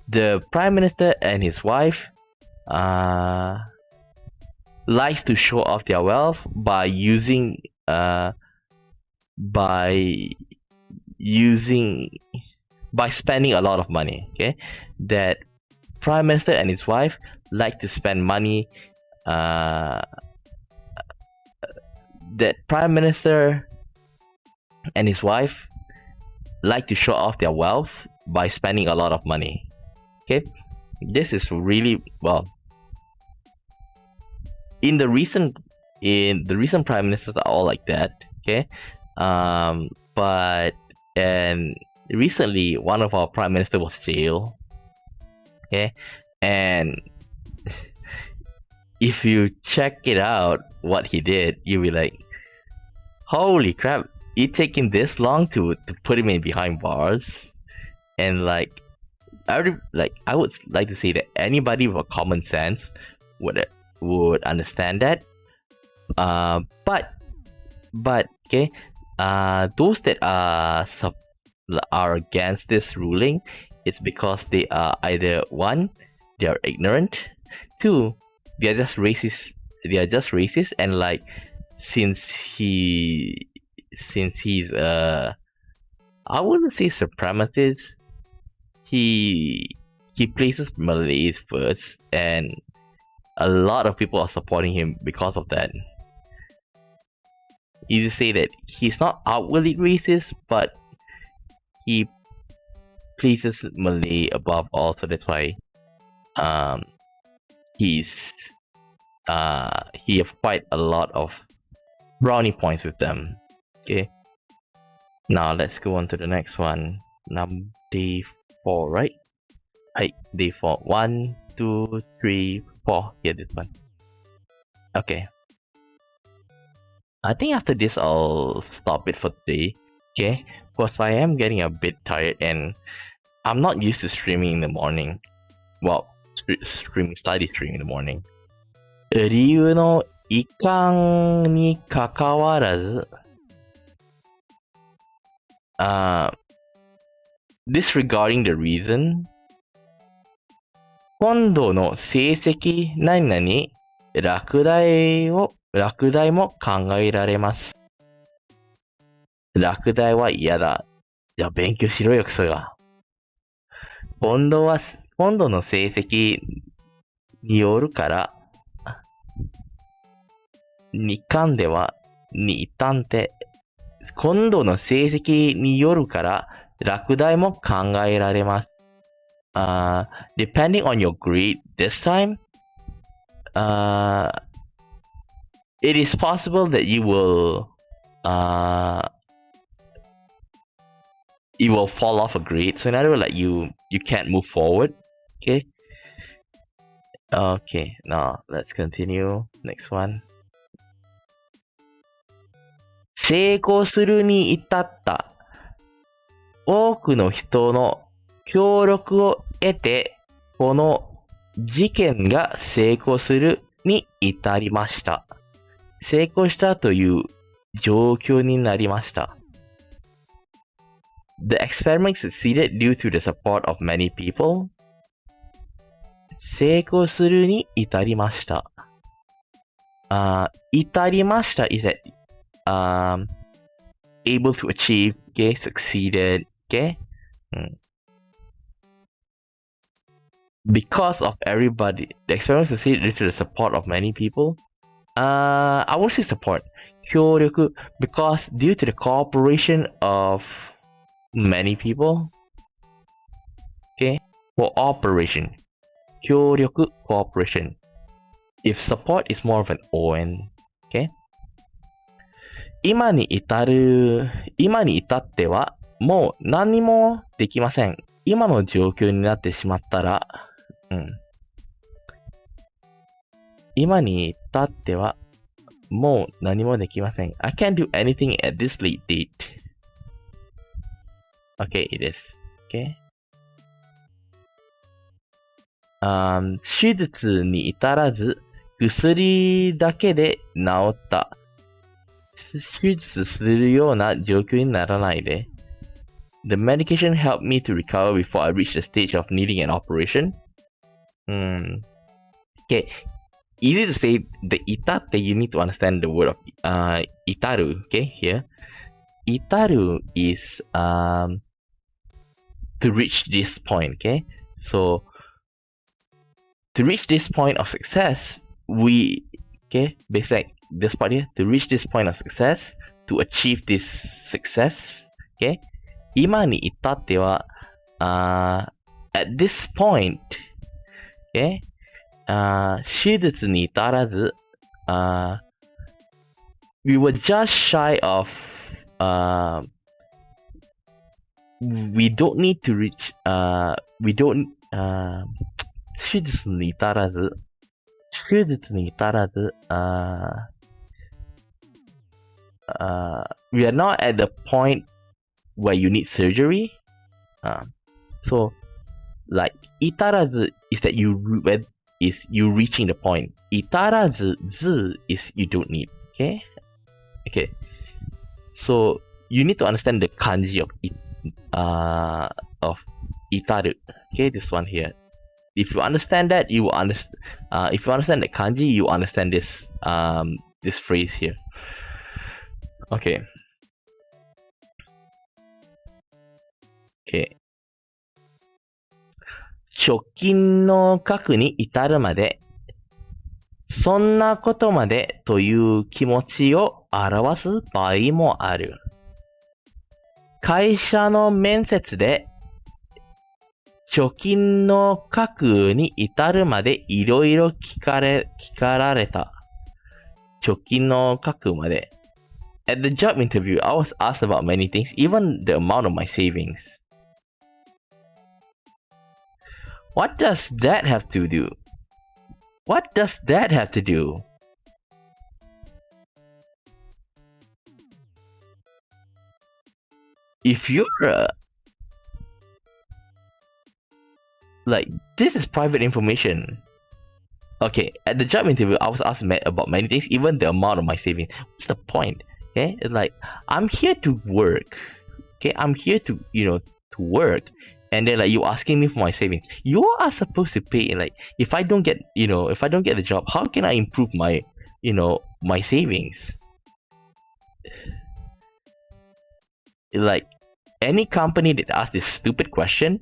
the prime minister and his wife likes to show off their wealth by spending a lot of money. Okay, that prime minister and his wife like to spend money. That prime minister and his wife like to show off their wealth by spending a lot of money. Okay, this is really well. In the recent prime ministers are all like that. Okay, but recently one of our prime minister was jailed. Okay, and if you check it out, what he did, you'll be like, holy crap! It taking this long to put him in behind bars, and like. I would like to say that anybody with a common sense would understand that. But okay, those that are against this ruling, it's because they are either one, they are ignorant, two, they are just racist. They are just racist, and like since he's I wouldn't say supremacist. He places Malays first, and a lot of people are supporting him because of that. You say that he's not outwardly racist, but he places Malay above all, so that's why he have quite a lot of brownie points with them. Okay. Now let's go on to the next one. Day 4, right? Hey, day 4. 1, 2, 3, 4. Yeah, this one. Okay. I think after this I'll stop it for today. Okay? Because I am getting a bit tired and I'm not used to streaming in the morning. Well, study streaming in the morning. 理由のいかんにかかわらず、disregarding the reason, 今度の成績何々落第も考えられます。落第は嫌だ。じゃあ勉強しろよ、クソが。今度の成績によるから、日韓では日単て、今度の成績によるから、落第も考えられます。depending on your grade this time, it is possible that you will fall off a grade. So in other words, like you can't move forward. Okay, now let's continue. Next one. 成功するに至った多くの人の協力を得て、この事件が成功するに至りました。成功したという状況になりました。The experiment succeeded due to the support of many people. 成功するに至りました。至りました is that able to achieve, okay, succeeded, okay? Because of everybody, the experiment succeeded due to the support of many people. I won't say support, 協力, because due to the cooperation of many people, okay, cooperation, 協力, cooperation. If support is more of an ON, okay? 今に至ってはもう何もできません。今の状況になってしまったら、今に至ってはもう何もできません。I can't do anything at this late date. Okay, it is. Okay. 手術に至らず、薬だけで治った。手術するような状況にならないで。The medication helped me to recover before I reached the stage of needing an operation. Okay. Easy to say the itate, you need to understand the word of itaru, okay, here. Itaru is to reach this point, okay? So to reach this point of success, basically this part here, to reach this point of success, to achieve this success, okay? 今に至っては、at this point, okay? 手術に至らず、we were just shy of, we don't need to reach,手術に至らず、we are not at the point where you need surgery. So, like, 至らず is that you reaching the point. 至らず is you don't need. Okay. So you need to understand the kanji of itaru. Okay, this one here. If you understand that, you will understand. If you understand the kanji, you understand this this phrase here. Okay.貯金の額に至るまで、そんなことまでという気持ちを表す場合もある。会社の面接で、貯金の額に至るまでいろいろ聞かられた。貯金の額まで。At the job interview, I was asked about many things, even the amount of my savings. What does that have to do? What does that have to do? If you're like, this is private information. Okay, at the job interview, I was asked about many things, even the amount of my savings. What's the point? Okay, it's like, I'm here to work. Okay, I'm here to, to work. And then, like, you asking me for my savings. You are supposed to pay. Like, if I don't get, if I don't get the job, how can I improve my, my savings? Like, any company that asks this stupid question,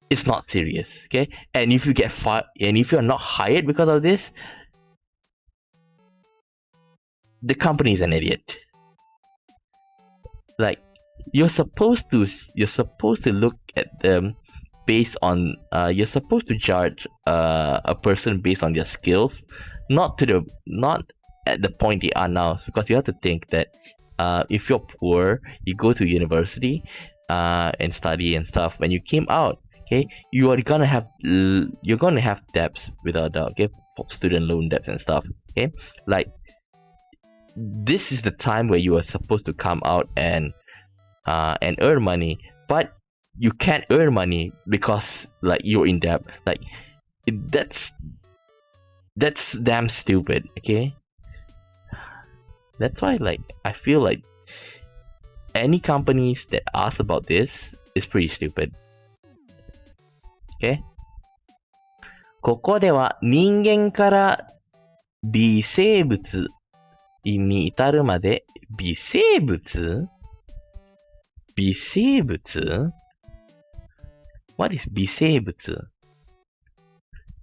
it's not serious. Okay, and if you get fired, and if you're not hired because of this, the company is an idiot. Like, you're supposed to look at the based on you're supposed to judge a person based on their skills, not at the point they are now, because you have to think that if you're poor, you go to university and study and stuff. When you came out, okay, you're gonna have debts without a doubt, okay, student loan debts and stuff, okay. Like, this is the time where you are supposed to come out and earn money, but you can't earn money because like you're in debt. Like, that's damn stupid, okay. That's why, like, I feel like any companies that ask about this is pretty stupid. Okay? ここでは人間から微生物に至るまで、微生物 What is 微生物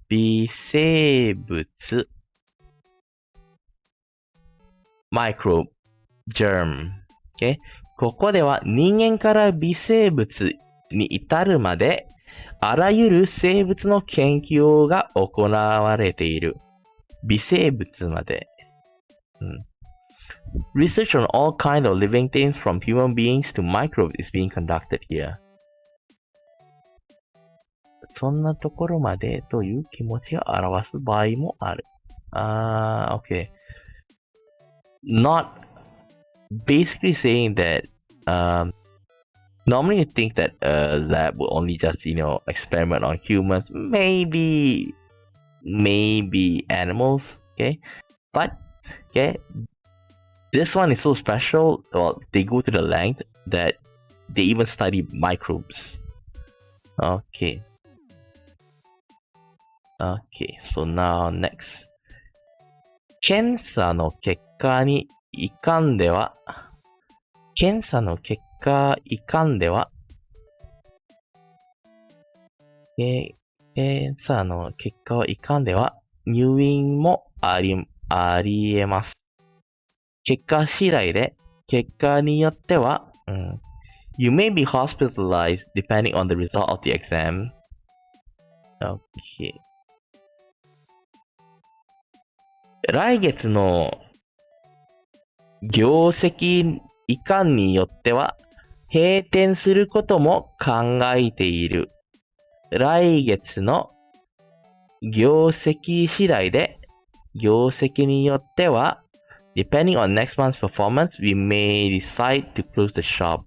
微生物 microbe, germ. Okay? ここでは人間から微生物に至るまであらゆる生物の研究が行われている。微生物まで。Research on all kinds of living things from human beings to microbes is being conducted here. そんなところまでという気持ちが表す場合もある。Okay. Not basically saying that normally you think that a lab will only just, experiment on humans, maybe animals, okay? But, okay, this one is so special, well, they go to the length that they even study microbes. Okay. Okay, so now next. 検査の結果いかんでは、入院もあり得ます。結果によっては、You may be hospitalized depending on the result of the exam. Okay. 来月の業績いかんによっては閉店することも考えている。来月の業績によっては depending on next month's performance, we may decide to close the shop.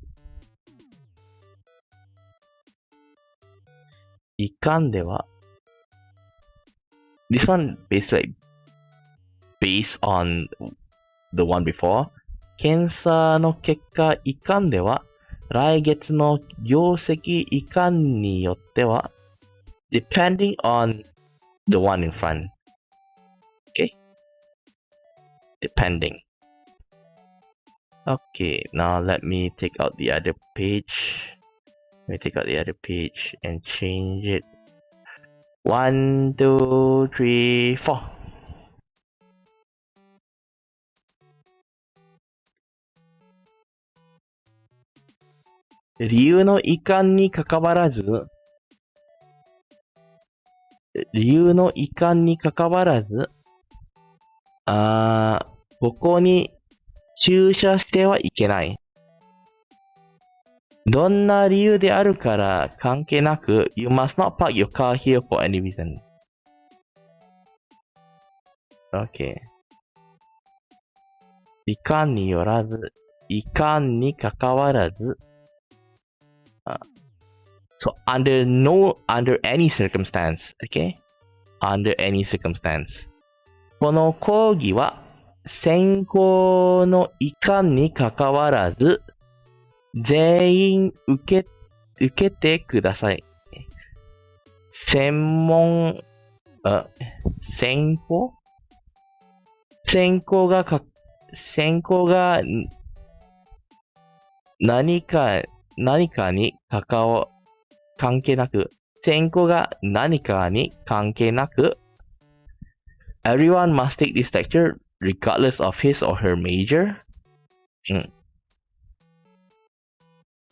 いかんでは This one basically based on the one before. 検査の結果いかんでは来月の業績いかんによっては depending on the one in front. Okay? Depending. Okay, now let me take out the other page. Let me take out the other page and change it. 1, 2, 3, 4. 理由のいかんにかかわらず、ここに駐車してはいけない。どんな理由であるから関係なく、You must not park your car here for any reason. Okay. いかんによらず、いかんにかかわらず、So under any circumstance, okay? Under any circumstance. この講義は選考のいかんにかかわらず全員受けてください。選考が何かに関係なく、選考が何かに関係なく、Everyone must take this lecture regardless of his or her major.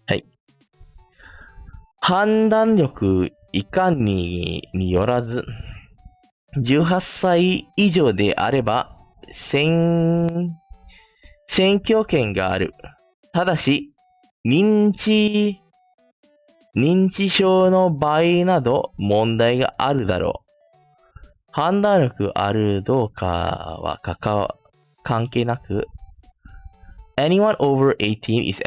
はい。判断力いかによらず、18歳以上であれば、選挙権がある。ただし、認知症の場合など問題があるだろう。判断力あるどうかは関係なく、anyone over 18 is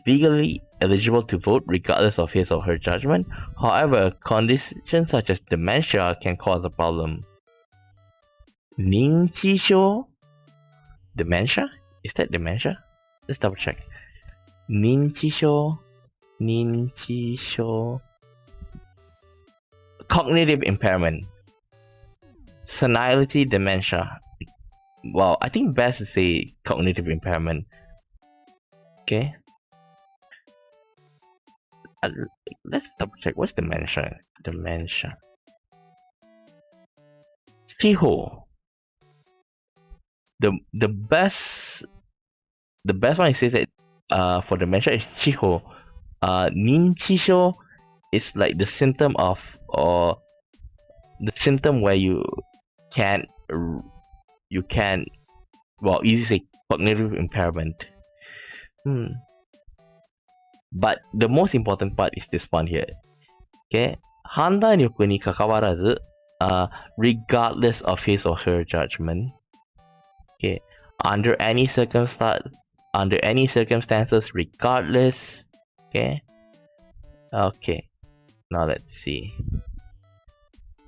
legally eligible to vote regardless of his or her judgment. However, conditions such as dementia can cause a problem. 認知症 Dementia? Is that dementia? Let's double check. 認知症 Cognitive impairment. Senility, dementia. Well, I think best to say cognitive impairment. Okay. Let's double check. What's dementia? Dementia. 地方 the best one is says that for dementia is 地方. 認知症 is like the symptom of or the symptom where you can well easy say cognitive impairment. But the most important part is this one here. Okay, 判断力に関わらず、regardless of his or her judgment. Okay, under any circumstances, regardless. Okay. Now let's see.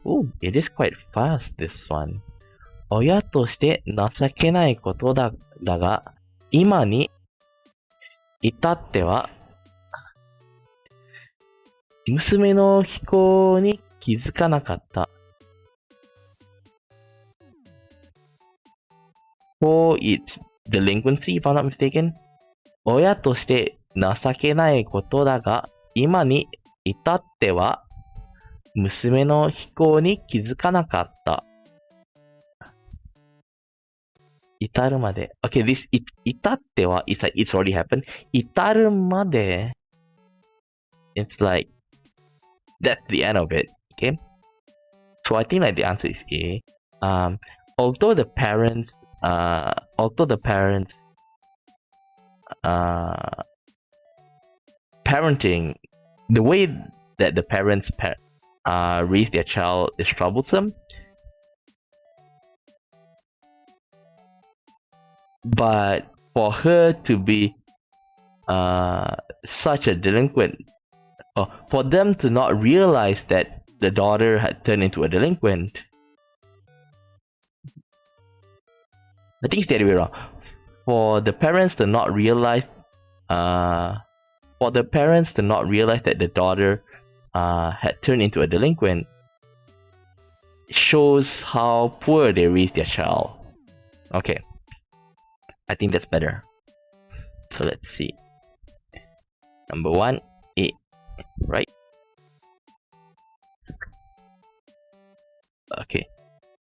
Oh, it is quite fast, this one. 親として情けないことだが、今に至っては、娘の非行に気づかなかった。For its delinquency, if I'm not mistaken. 親として情けないことだが、今に至っては、娘の非行に気づかなかった。至るまで。Okay, this 至っては it's like it's already happened. 至るまで it's like that's the end of it. Okay? So I think like the answer is A. Although the parents parenting, the way that the parents raise their child is troublesome, but for her to be such a delinquent, or for them to not realize that the daughter had turned into a delinquent, I think it's the other way around. For the parents to not realize that the daughter had turned into a delinquent shows how poor they raised their child. Okay, I think that's better. So let's see. Number 1, A, right? Okay.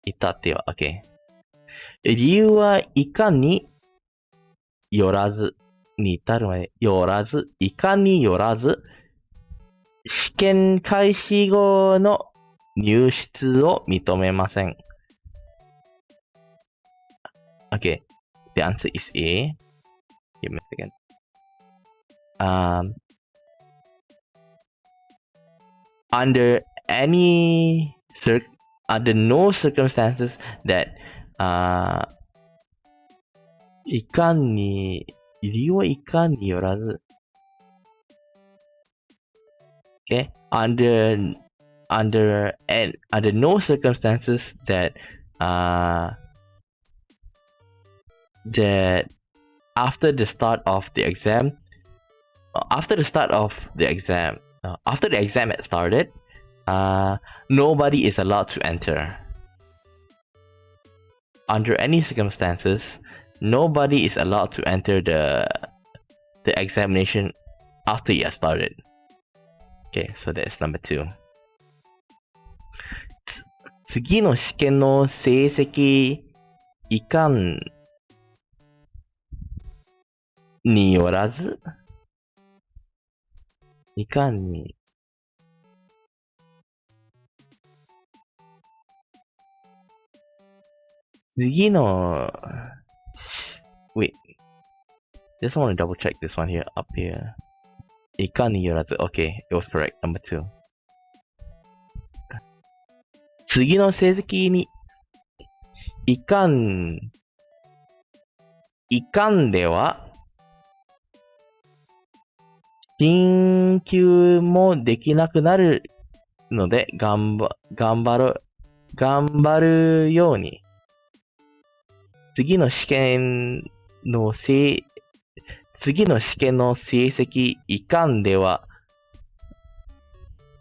至っては okay. 理由はいかによらずに至るまでよらずいかによらず試験開始後の入室を認めません。Okay, the answer is A. Give me a second. Under no circumstances that いかに理由はいかによらず Okay, under no circumstances that after the exam had started, nobody is allowed to enter. Under any circumstances, nobody is allowed to enter the examination after it has started. Okay, so that's number 2. 次の試験の成績いかんによらずいかんに次の wait, just want to double check this one here, up here. いかによらず Okay, it was correct, number 2. 次の成績にいかんでは進級もできなくなるので頑張るように次の試験の成績いかんでは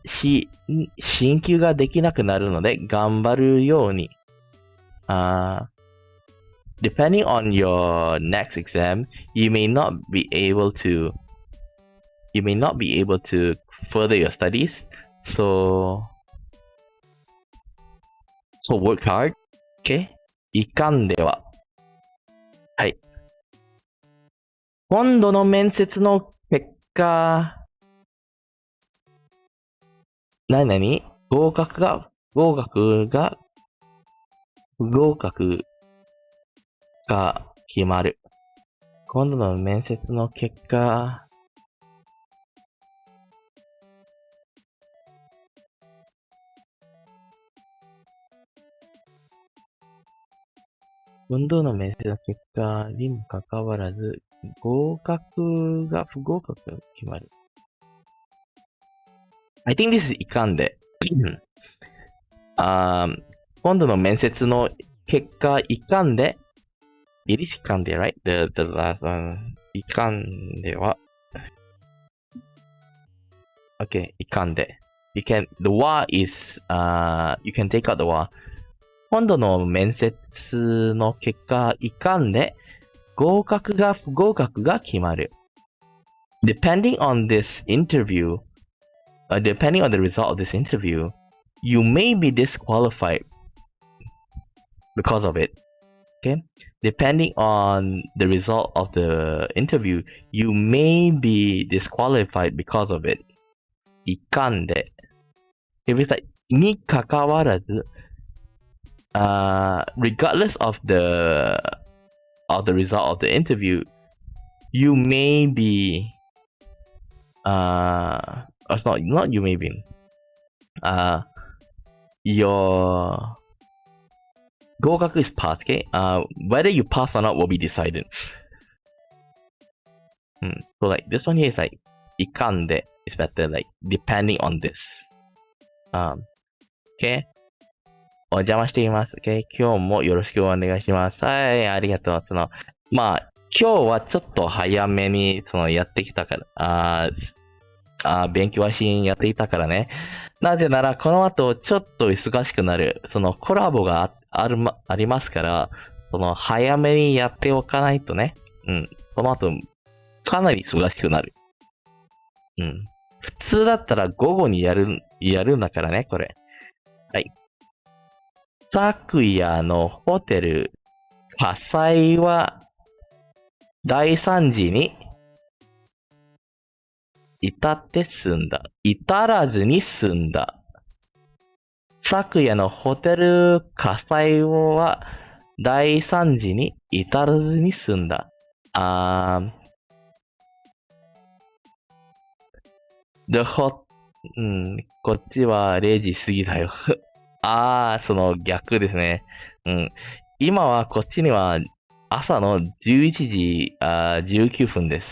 進級ができなくなるので頑張るように。Depending on your next exam, you may not be able to further your studies. So work hard. Okay? いかんでは。はい。今度の面接の結果、合格が不合格が決まる。今度の面接の結果、にもかかわらず、合格が不合格が決まる。I think this is いかんで。今度の面接の結果、いかんで。It is いかんで、right? The last one. いかんでは。Okay, いかんで。the wa is, you can take out the wa. 今度の面接の結果、いかんで、合格が不合格が決まる。Depending on this interview, depending on the result of this interview, you may be disqualified because of it. Okay? Depending on the result of the interview, you may be disqualified because of it. いかんで。にかかわらず、regardless of the result of the interview, you may be, not you may be, your 合格 is passed, okay? Whether you pass or not will be decided. So like this one here is like いかんで is better, like depending on this. Okay? お邪魔しています。Okay? 今日もよろしくお願いします。はい、ありがとう。まあ、今日はちょっと早めに、やってきたから、勉強はやっていたからね。なぜなら、この後、ちょっと忙しくなる、コラボがありますから、早めにやっておかないとね。その後、かなり忙しくなる。普通だったら午後にやるんだからね、これ。はい。昨夜のホテル火災は大惨事に至らずに済んだ。昨夜のホテル火災は大惨事に至らずに済んだ。こっちは0時過ぎだよ。逆ですね。今はこっちには朝の11時19分です。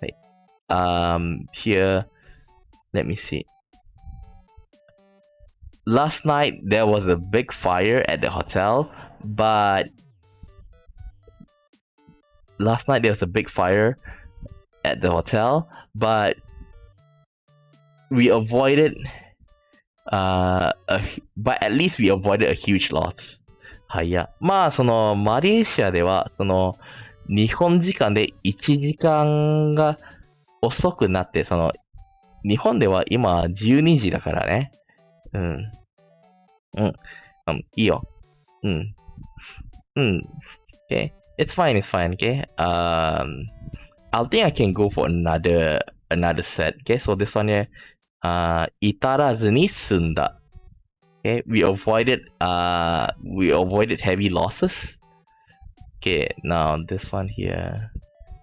はい。Here, let me see. Last night there was a big fire at the hotel, but we avoided but at least we avoided a huge loss. まあ、マレーシアでは、日本時間で1時間が遅くなって、日本では今12時だからね。いいよ。Okay. It's fine, okay? I'll think I can go for another set. Okay, so this one here, 至らずに済んだ。Okay, we avoided heavy losses. Okay, now this one here.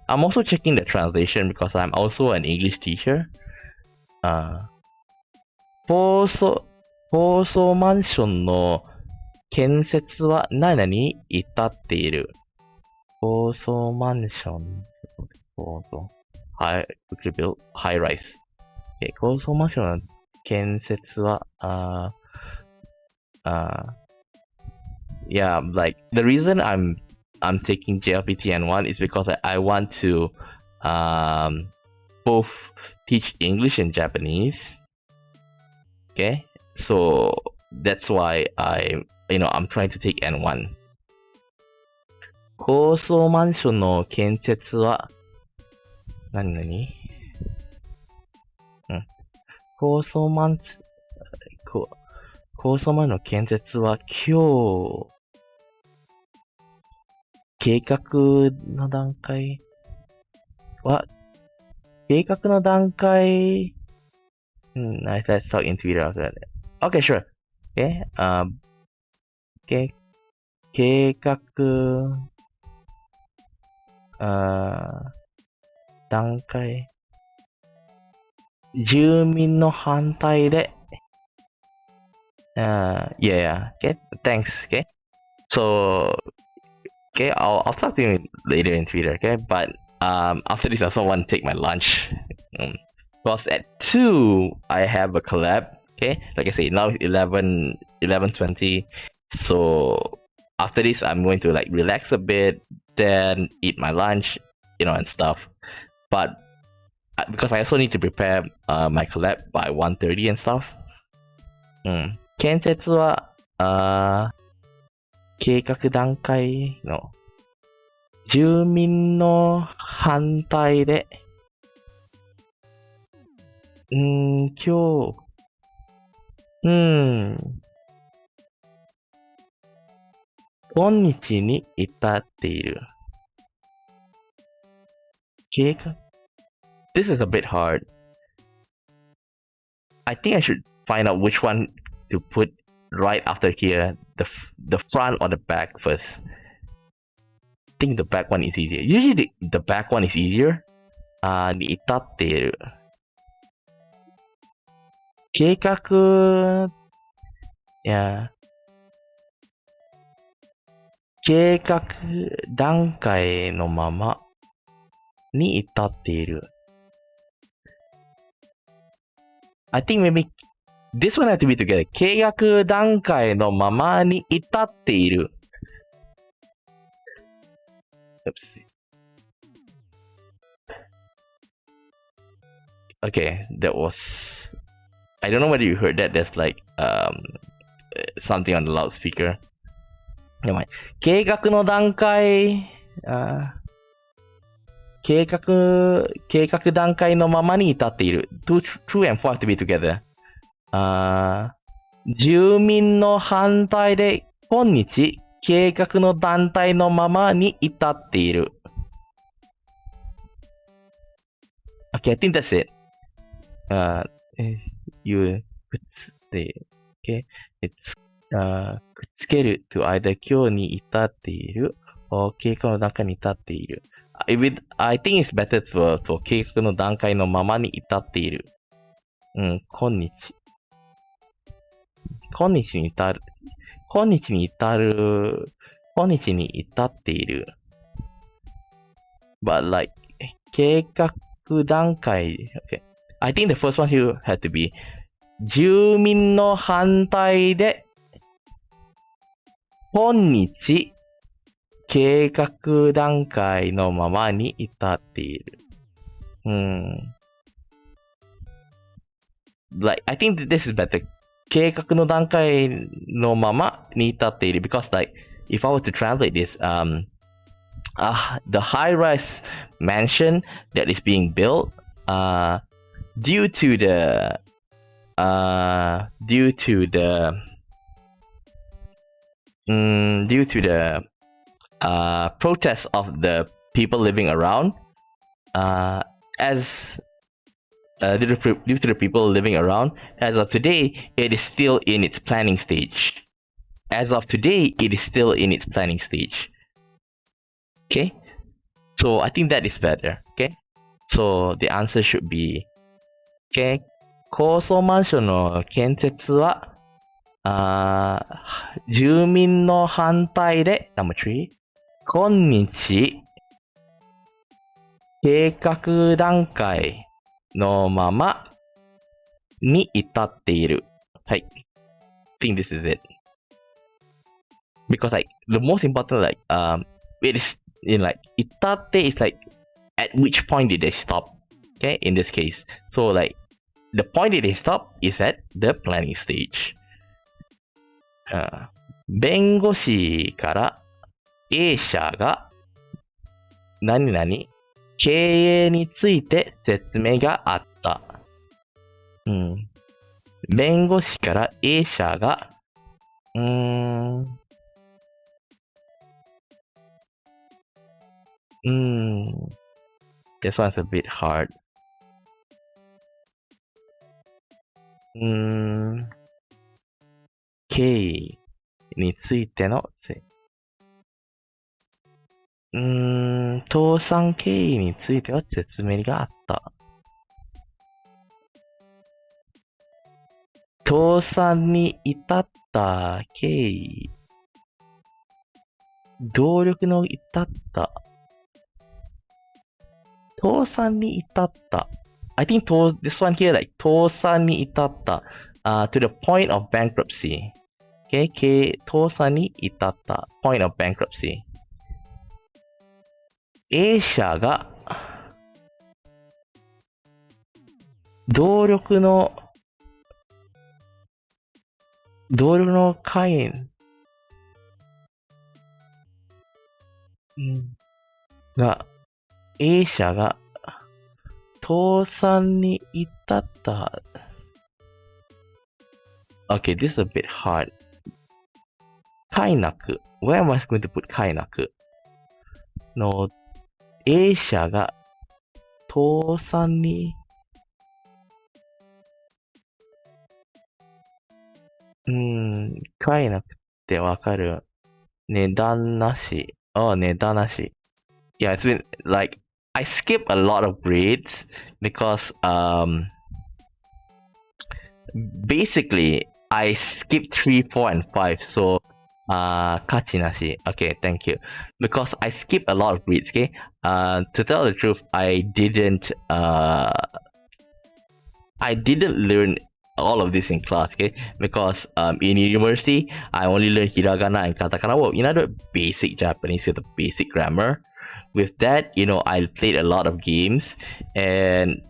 I'm also checking the translation because I'm also an English teacher. 高層マンションの建設は何々に至っている。高層マンション、high rise. Okay, 高層マンションの建設は、yeah, like the reason I'm taking JLPT N1 is because I want to both teach English and Japanese. Okay, so that's why I'm trying to take N1. 高層マンションの建設は何々？高層マンの建設は今日計画の段階let's talk in Twitter after that. Okay, sure. Okay,計画段階住民の反対でyeah, okay, thanks, okay. So, okay, I'll talk to you later in Twitter, okay. But after this, I also want to take my lunch. Because at 2, I have a collab, okay. Like I say, now it's 11:20. So after this, I'm going to like relax a bit, then eat my lunch, and stuff. But because I also need to prepare my collab by 1:30 and stuff. 建設は計画段階の住民の反対で今日今日に至っている計画 This is a bit hard. I think I should find out which one to put right after here, the front or the back first. I think the back one is easier. Usually the back one is easier. に至っている。計画、計画段階のままに至っている。I think maybe this one has to be together. 計画段階のままに至っている。Okay, that was. I don't know whether you heard that. There's like something on the loudspeaker. Never mind. 計画の段階、計画段階のままに至っている。True and false to be together. 住民の反対で今日計画の団体のままに至っている。Okay, I think that's it. You くっつけ、okay? It's くっつける to either 今日に至っている or 計画の段階に至っている。I think it's better to 計画の段階のままに至っている。今日に至る。今日に至っている。But like 計画段階、okay. I think the first one here had to be 住民の反対で今日計画段階のままに至っている。Like, I think this is better. 計画の段階のままに至っている。Because like, if I were to translate this, the high-rise mansion that is being built, due to the protest of the people living around, as due to the people living around. As of today, it is still in its planning stage. As of today, it is still in its planning stage. Okay? So I think that is better. Okay? So the answer should be, okay, 高層マンションの建設は、住民の反対で、number 3、今日、計画段階のままに至っている。はい。I think this is it. Because like, the most important, like, it is, in like, 至って is like, at which point did they stop? Okay, in this case. So like, the point that they stop is at the planning stage. 弁護士から A 社が何々経営について説明があった。弁護士から A 社がThis one's a bit hard. 経緯についての倒産経緯については説明があった。倒産に至った経緯。動力の至った。倒産に至った。I think this one here, like, 倒産に至った。to the point of bankruptcy. Okay, 倒産に至った。point of bankruptcy. A 社が動力の会員が A 社が倒産に至った。Okay, this is a bit hard. 快なく Where am I going to put 快なくの A 社が倒産に快なくってわかる。値段なし。値段なし。Yeah, it's been like I skip a lot of grades because basically I skipped 3, 4, and 5. So 価値なし. Okay, thank you. Because I skip a lot of grades, okay? To tell the truth, I didn't learn all of this in class, okay? Because in university, I only learned hiragana and katakana. Well, the basic Japanese with the basic grammar. With that, I played a lot of games, and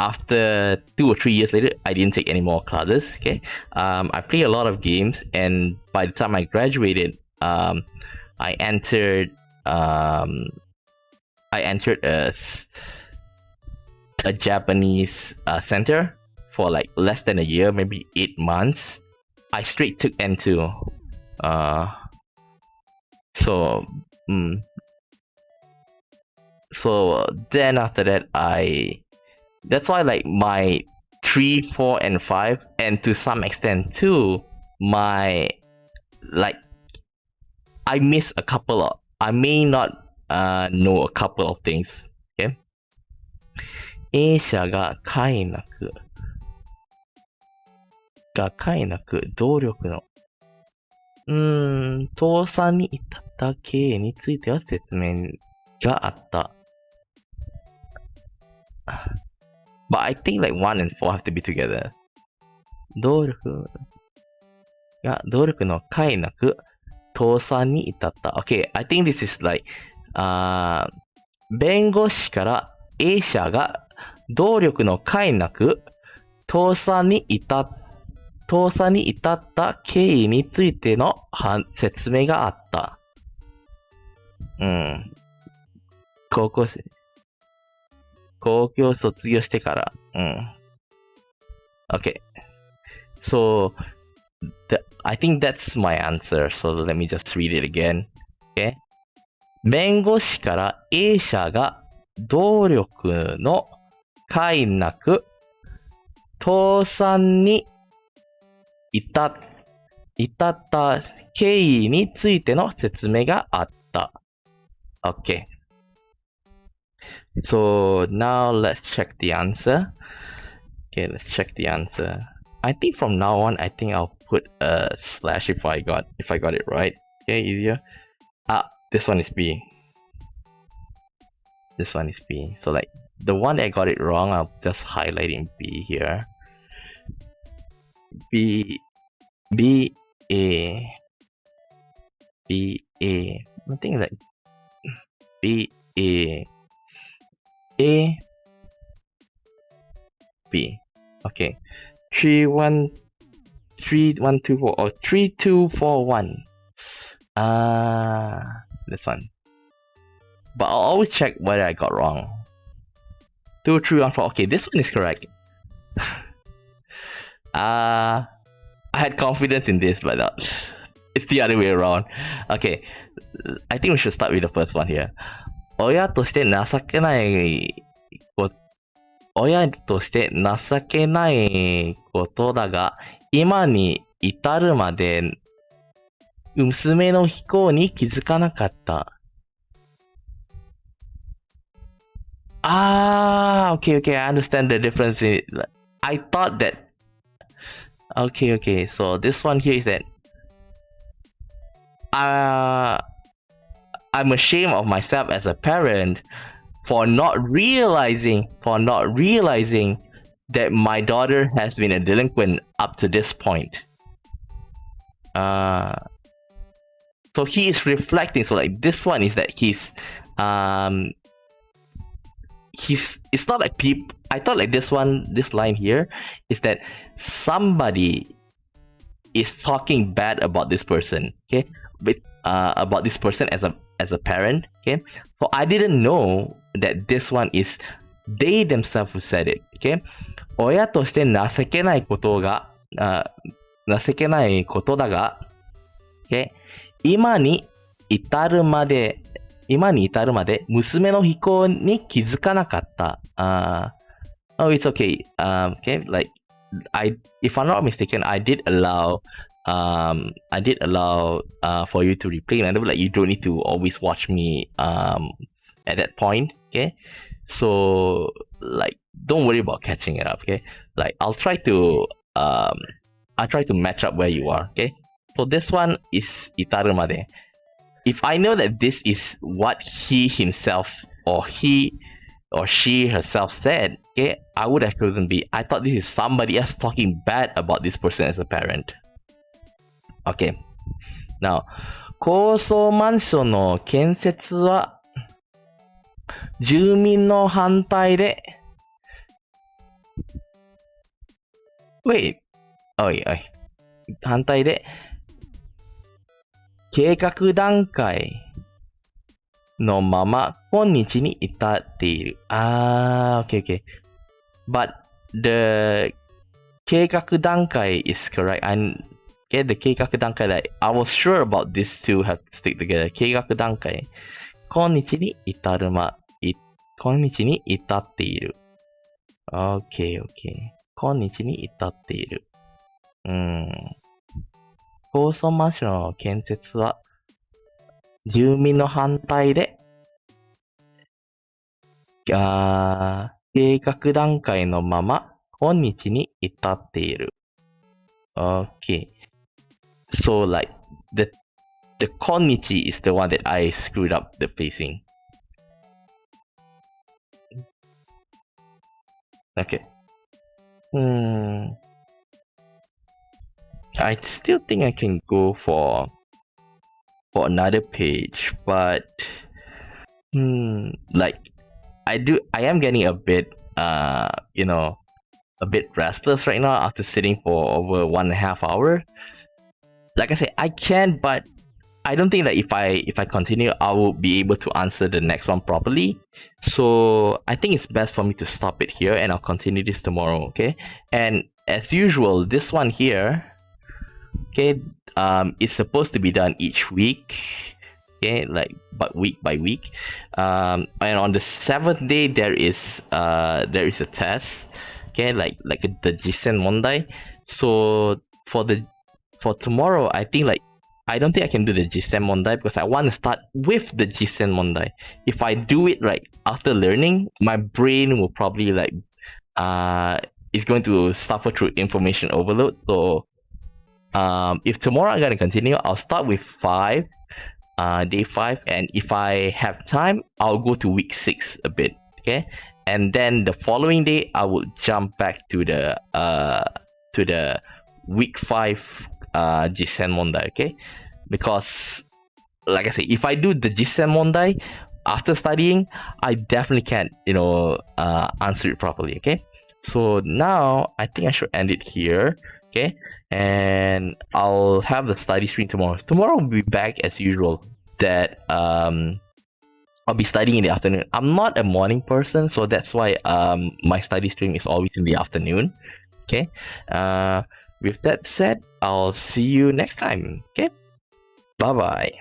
after 2 or 3 years later, I didn't take any more classes. Okay, I played a lot of games, and by the time I graduated, I entered a Japanese center for like less than a year, maybe 8 months. I straight took N2. So then after that, that's why like my 3, 4, and 5, and to some extent too, I miss a couple of, I may not know a couple of things. Okay? A 社が快なく動力の倒産に至った経緯については説明があった。But I think like 1 and 4 have to be together. 動力の快なく倒産に至った。Okay, I think this is like 弁護士から A 社が動力の快なく倒産に至った経緯についての説明があった。高校卒業してから。Okay. So, I think that's my answer. So let me just read it again. Okay. 弁護士から A 社が動力の快なく倒産に至った経緯についての説明があった。Okay. So now let's check the answer. Okay, let's check the answer. I think from now on, I think I'll put a slash if I got it right. Okay, easier. This one is B. This one is B. So like the one that I got it wrong, I'll just highlight in B here. B A. I think like B A B. Okay. 3124 or 3241. This one. But I'll always check whether I got wrong. 2314. Okay, this one is correct. I had confidence in this, but it's the other way around. Okay, I think we should start with the first one here. 親として情けないことだが、今に至るまで娘の不幸に気づかなかった。Okay, I understand the difference. I thought that. Okay, so this one here is that I'm ashamed of myself as a parent for not realizing that my daughter has been a delinquent up to this point. So he is reflecting. So like this one is that he's it's not like people. I thought like this line here is that somebody is talking bad about this person, okay, with about this person as a parent, okay. So I didn't know that this one is they themselves who said it, okay. 親として情けないことだが、okay? 今に至るまで娘の非行に気づかなかった。Oh, it's okay. Okay, like if I'm not mistaken, I did allow for you to replay, and like you don't need to always watch me at that point. Okay, so like don't worry about catching it up. Okay, like I'll try to match up where you are. Okay, so this one is itaru made. If I know that this is what he himself or she herself said, okay, I would have chosen B. I thought this is somebody else talking bad about this person as a parent. Okay. Now, 高層マンションの建設は住民の反対で Wait. 反対で計画段階のまま今日に至っている。Okay. But the 計画段階 is correct. And the 計画段階 like I was sure about these two have to stick together. 計画段階。今日に至っている。Okay. 今日に至っている。高層マンションの建設は住民の反対で計画段階のまま今日に至っている。Okay. So like the 今日 is the one that I screwed up the placing. Okay. I still think I can go for another page, but like I am getting a bit a bit restless right now after sitting for over 1.5 hours. Like I said, I can, but I don't think that if I continue, I will be able to answer the next one properly. So I think it's best for me to stop it here, and I'll continue this tomorrow. Okay, and as usual, this one here. Okay, it's supposed to be done each week. Okay, like but week by week. And on the 7th day there is a test. okay, like the Jisen Mondai. So for tomorrow, I think like I don't think I can do the Jisen Mondai because I want to start with the Jisen Mondai. If I do it right after learning, my brain will probably like is going to suffer through information overload. So if tomorrow I'm gonna continue, I'll start with day 5, and if I have time, I'll go to week 6 a bit, okay? And then the following day, I will jump back to the week 5 Jisen Mondai, okay? Because like I say, if I do the Jisen Mondai after studying, I definitely can't, answer it properly, okay? So now I think I should end it here, okay? And I'll have the study stream tomorrow. Tomorrow we'll be back as usual. That I'll be studying in the afternoon. I'm not a morning person, so that's why my study stream is always in the afternoon. Okay. With that said, I'll see you next time. Okay. Bye bye.